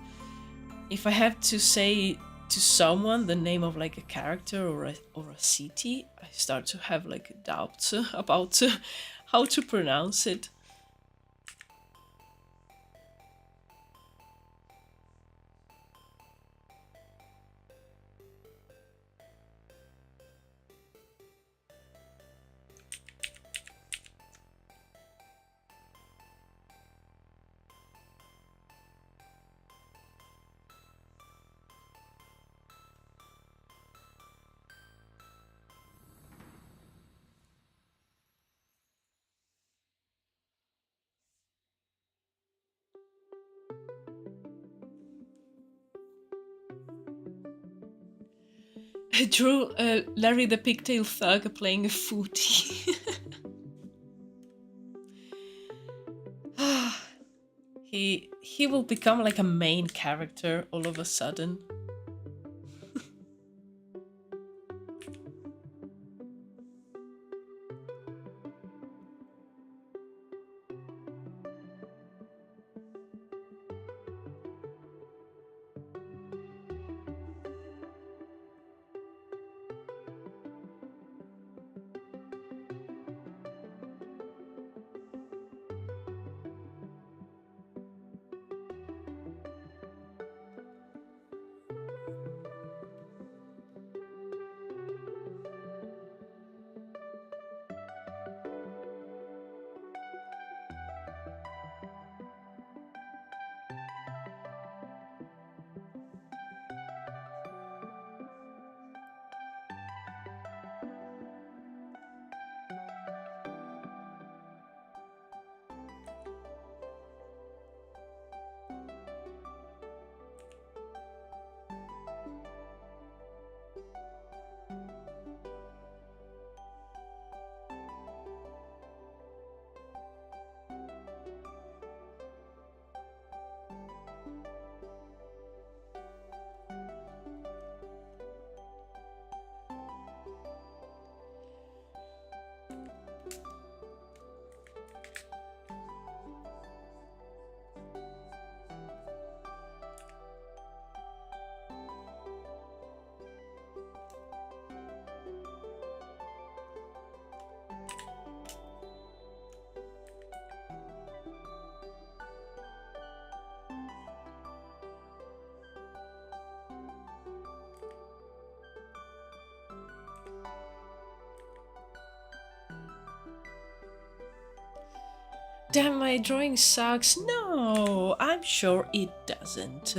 if I have to say to someone the name of like a character or a city, I start to have like doubts about how to pronounce it. I drew Larry the Pigtail Thug playing a footy. He will become like a main character all of a sudden. Damn, my drawing sucks. No, I'm sure it doesn't.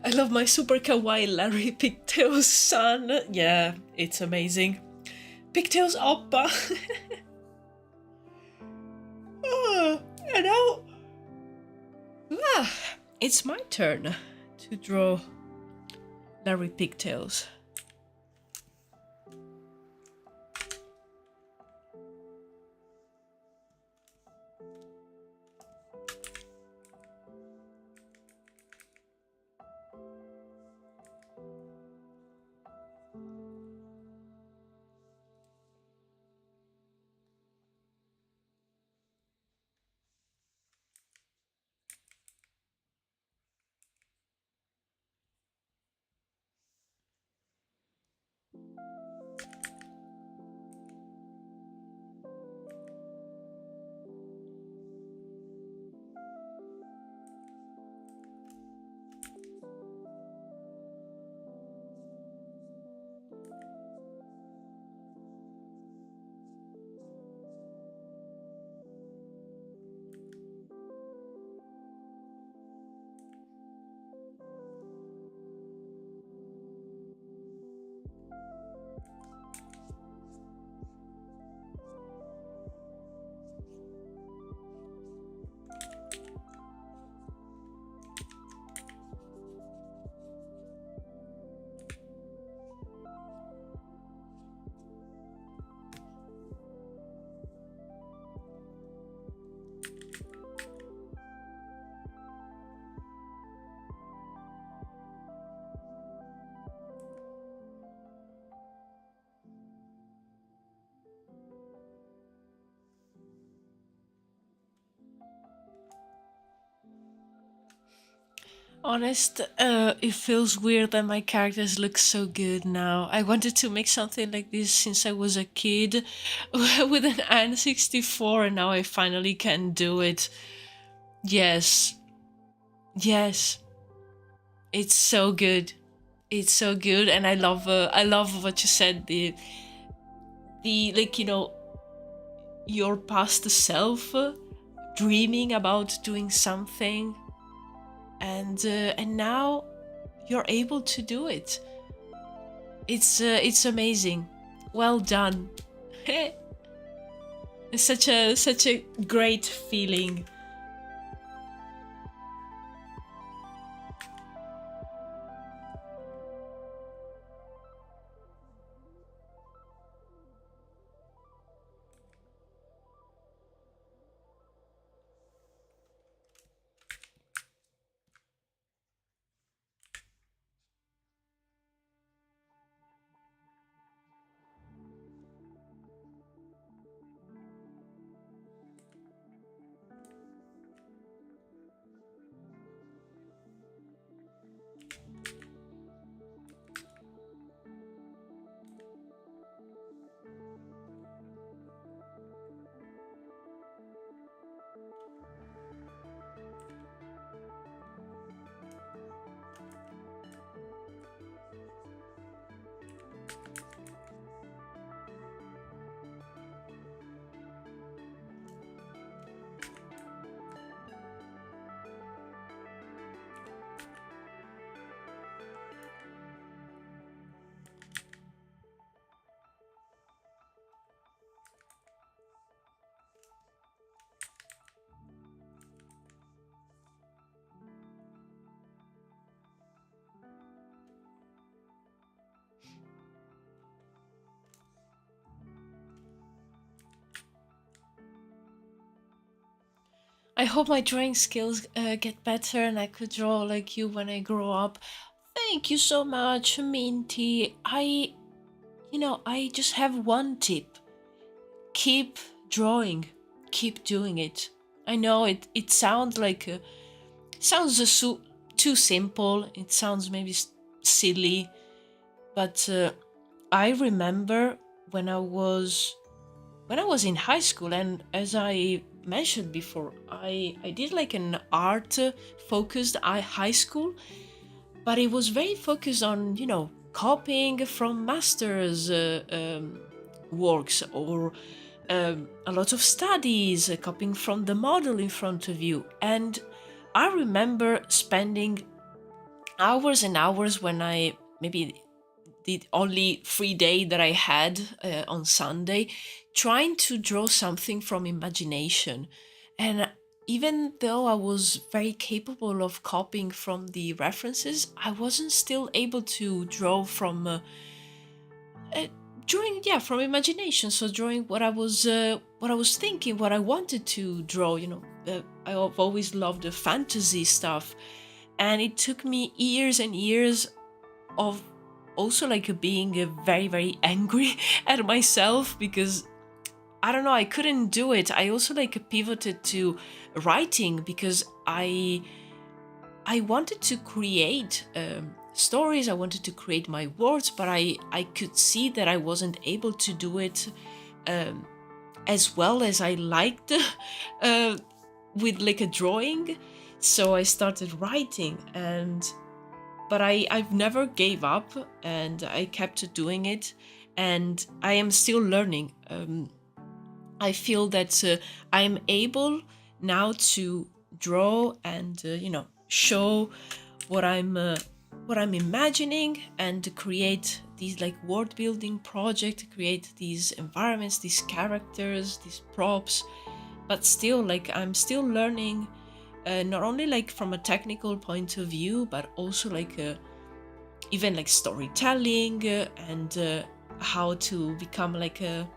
I love my super kawaii Larry Pigtails son. Yeah, it's amazing. Pigtails Oppa. And now, it's my turn to draw Larry Pigtails. Honest, it feels weird that my characters look so good now. I wanted to make something like this since I was a kid with an N64, and now I finally can do it. Yes. Yes. It's so good. It's so good, and I love what you said, the like, your past self dreaming about doing something, and now you're able to do it. It's amazing. Well done. It's such a great feeling. I hope my drawing skills get better and I could draw like you when I grow up. Thank you so much, Minty. I just have one tip. Keep drawing. Keep doing it. I know it sounds like sounds too simple. It sounds maybe silly, but I remember when I was in high school, and as I mentioned before, I did like an art focused high school, but it was very focused on copying from masters works, or a lot of studies, copying from the model in front of you. And I remember spending hours and hours when I maybe the only free day that I had on Sunday, trying to draw something from imagination. And even though I was very capable of copying from the references, I wasn't still able to draw from uh, drawing, yeah, from imagination. So drawing what I was thinking, what I wanted to draw. I've always loved the fantasy stuff, and it took me years and years of also like being very very angry at myself because I don't know, I couldn't do it. I also like pivoted to writing because I wanted to create stories. I wanted to create my words, but I could see that I wasn't able to do it um, as well as I liked uh, with like a drawing. So I started writing, and but I've never gave up, and I kept doing it, and I am still learning. I feel that I'm able now to draw and show what I'm imagining and to create these like world building project, create these environments, these characters, these props. But still, like I'm still learning, not only like from a technical point of view, but also like even like storytelling and how to become like a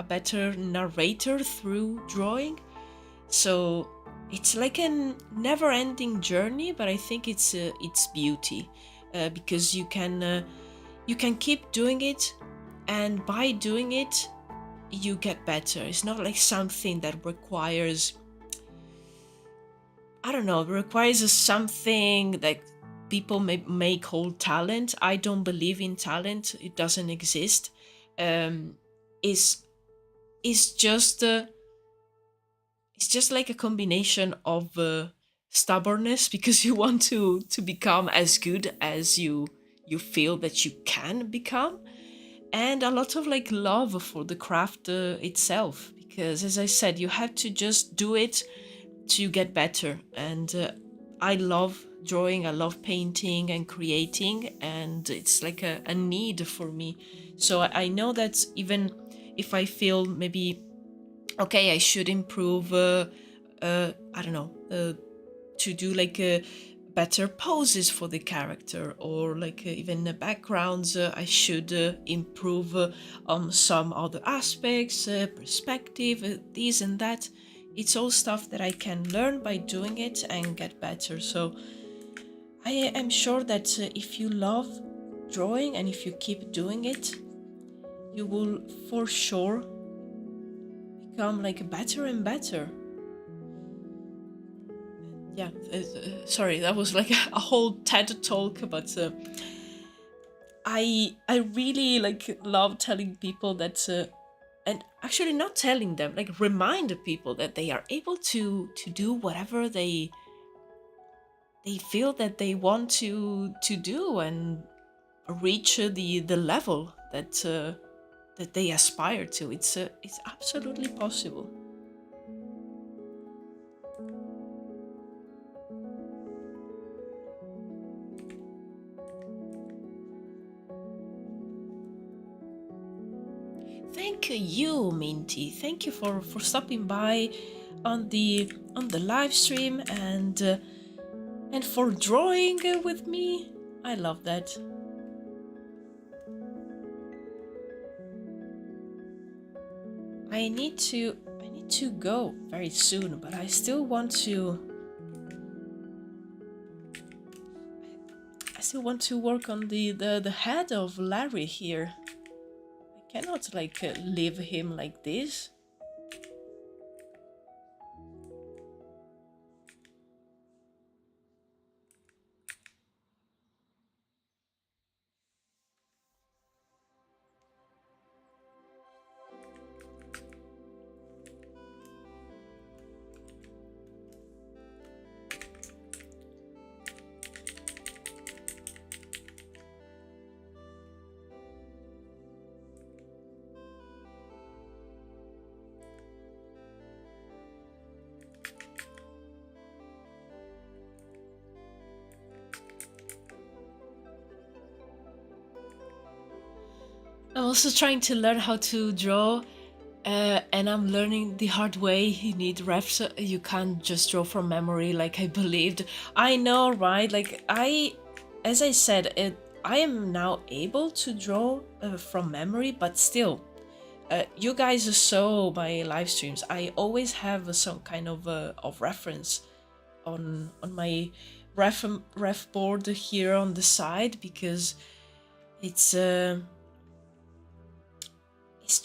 better narrator through drawing. So it's like a never-ending journey, but I think it's beauty because you can keep doing it, and by doing it you get better. It's not like something that requires, I don't know, requires something like people may call talent. I don't believe in talent. It doesn't exist. Um, is is just it's just like a combination of stubbornness because you want to become as good as you feel that you can become, and a lot of like love for the craft itself. Because as I said, you have to just do it to get better. And I love drawing, I love painting and creating, and it's like a need for me. So I know that even if I feel maybe okay, I should improve, I don't know, to do like better poses for the character, or like even the backgrounds, I should improve on some other aspects, perspective, this and that. It's all stuff that I can learn by doing it and get better. So I am sure that if you love drawing and if you keep doing it, you will for sure become like better and better. Yeah, sorry, that was like a whole TED talk, but I really like love telling people that, and actually not telling them, like remind people that they are able to do whatever they feel that they want to do and reach the level that they aspire to. It's absolutely possible. Thank you, Minty. Thank you for stopping by on the live stream and for drawing with me. I love that. I need to go very soon, but I still want to work on the head of Larry here. I cannot like leave him like this. I'm also trying to learn how to draw, and I'm learning the hard way. You need refs. You can't just draw from memory like I believed. I know, right? Like as I said, I am now able to draw from memory, but still, you guys saw my live streams. I always have some kind of reference on my ref board here on the side, because it's it's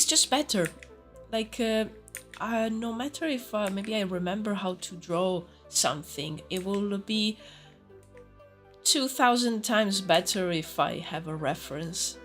just better. Like no matter if maybe I remember how to draw something, it will be 2000 times better if I have a reference.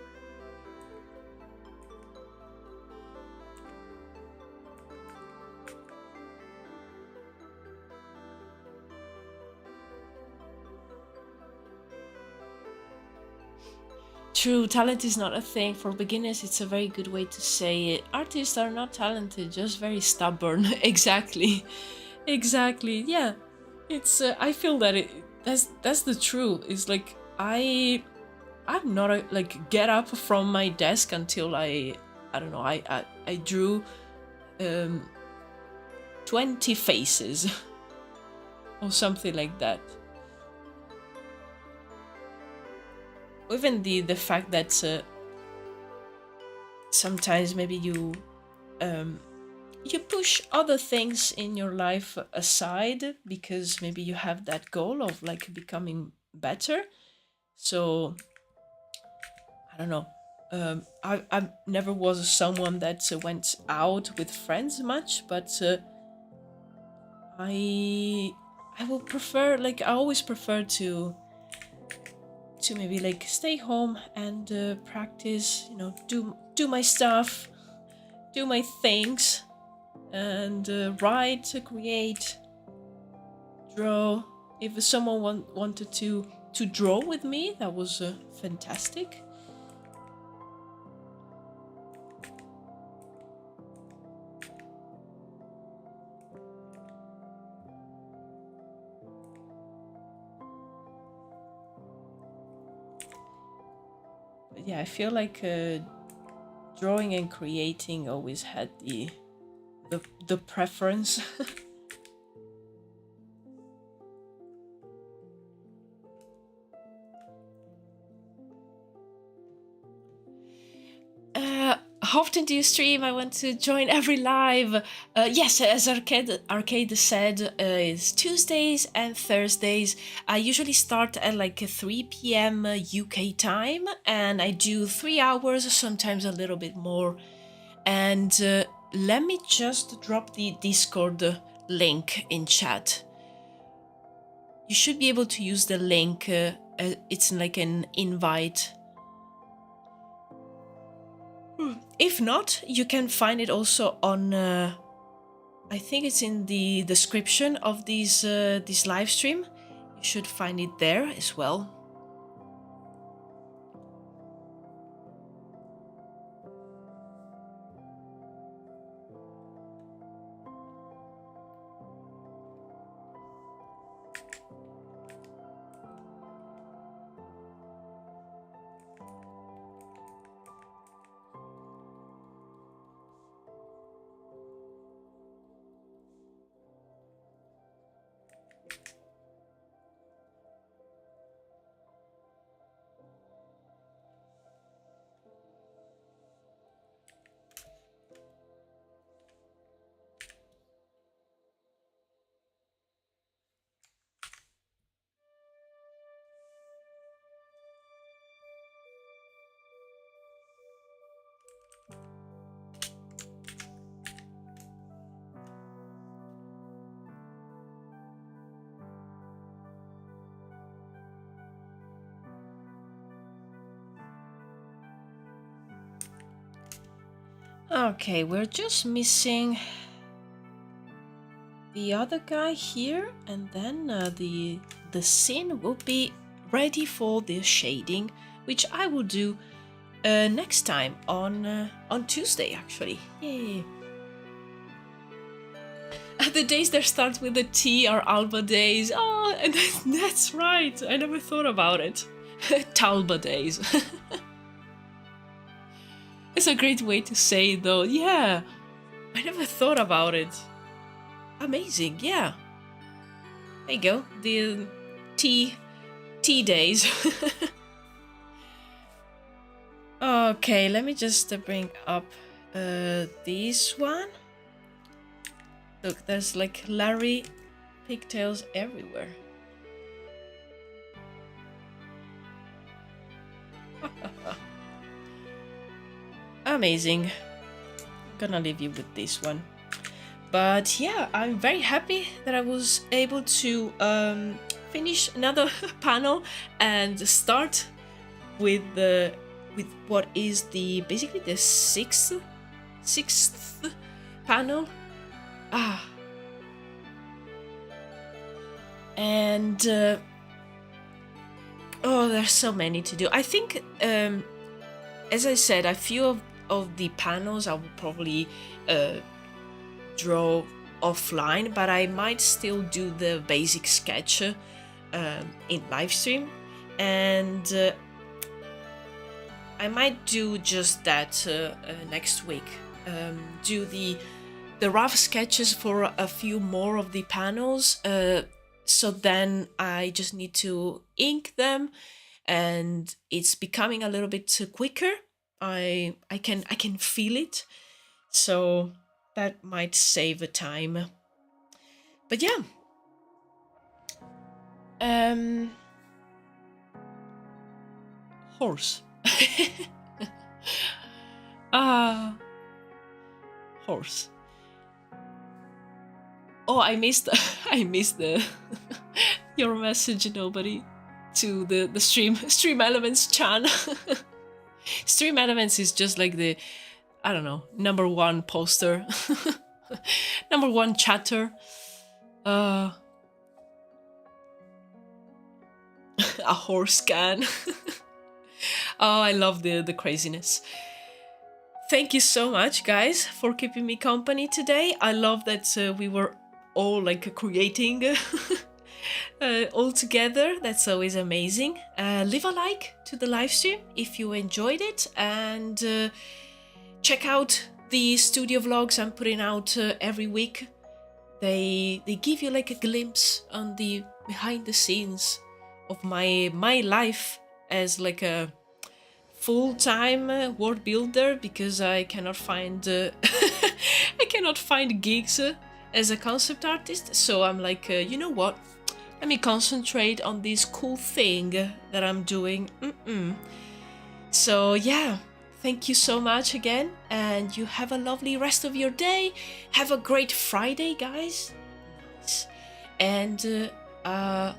True, talent is not a thing. For beginners, it's a very good way to say it. Artists are not talented, just very stubborn. Exactly. Exactly. Yeah. It's I feel that that's the truth. It's like I'm not like get up from my desk until I don't know, I drew 20 faces or something like that. Even the fact that sometimes maybe you push other things in your life aside because maybe you have that goal of like becoming better. So I don't know. I never was someone that went out with friends much, but I will prefer, like I always prefer to maybe like stay home and practice, you know, do my stuff, do my things, and write, create, draw. If someone wanted to draw with me, that was fantastic. Yeah, I feel like drawing and creating always had the preference. How often do you stream? I want to join every live. Yes, as Arcade said, it's Tuesdays and Thursdays. I usually start at like 3 p.m. UK time, and I do 3 hours, sometimes a little bit more. And let me just drop the Discord link in chat. You should be able to use the link. It's like an invite. If not, you can find it also on, I think it's in the description of this live stream. You should find it there as well. Okay, we're just missing the other guy here, and then the scene will be ready for the shading, which I will do next time on Tuesday, actually. Yay! The days that start with a T are Alba days. Oh, and that's right. I never thought about it. Talba days. It's a great way to say it though. Yeah, I never thought about it. Amazing, yeah. There you go, the tea days. Okay, let me just bring up this one. Look, there's like Larry pigtails everywhere. Amazing. Gonna leave you with this one. But yeah, I'm very happy that I was able to finish another panel and start with what is basically the sixth panel. And oh, there's so many to do. I think as I said, a few of the panels I will probably draw offline, but I might still do the basic sketch in live stream, and I might do just that next week. Do the rough sketches for a few more of the panels, so then I just need to ink them, and it's becoming a little bit quicker. I can feel it, so that might save a time. But yeah, horse. Horse. Oh, I missed the your message, nobody, to the stream elements channel. Stream elements is just like the, I don't know, number one poster, number one chatter. A horse can. Oh, I love the craziness. Thank you so much, guys, for keeping me company today. I love that we were all like creating all together. That's always amazing. Leave a like to the live stream if you enjoyed it, and check out the studio vlogs I'm putting out every week. They give you like a glimpse on the behind the scenes of my life as like a full-time world builder, because I cannot find I cannot find gigs as a concept artist. So I'm like, you know what? Let me concentrate on this cool thing that I'm doing. So yeah, thank you so much again, and you have a lovely rest of your day. Have a great Friday, guys. Nice. And a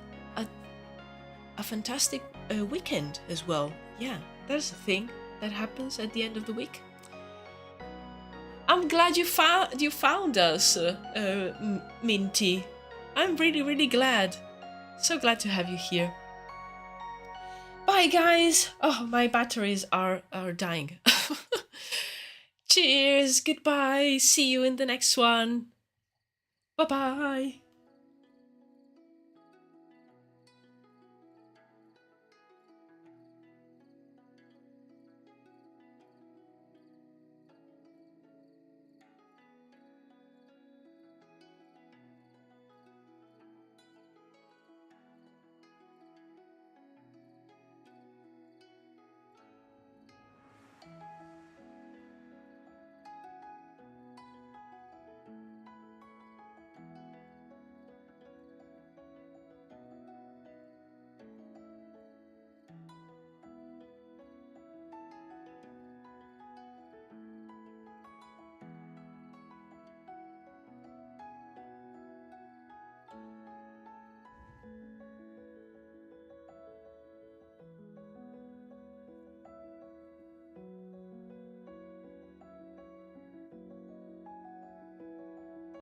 fantastic weekend as well. Yeah, there's a thing that happens at the end of the week. I'm glad you found us, Minty. I'm really glad. So glad to have you here. Bye, guys. Oh, my batteries are dying. Cheers. Goodbye. See you in the next one. Bye-bye.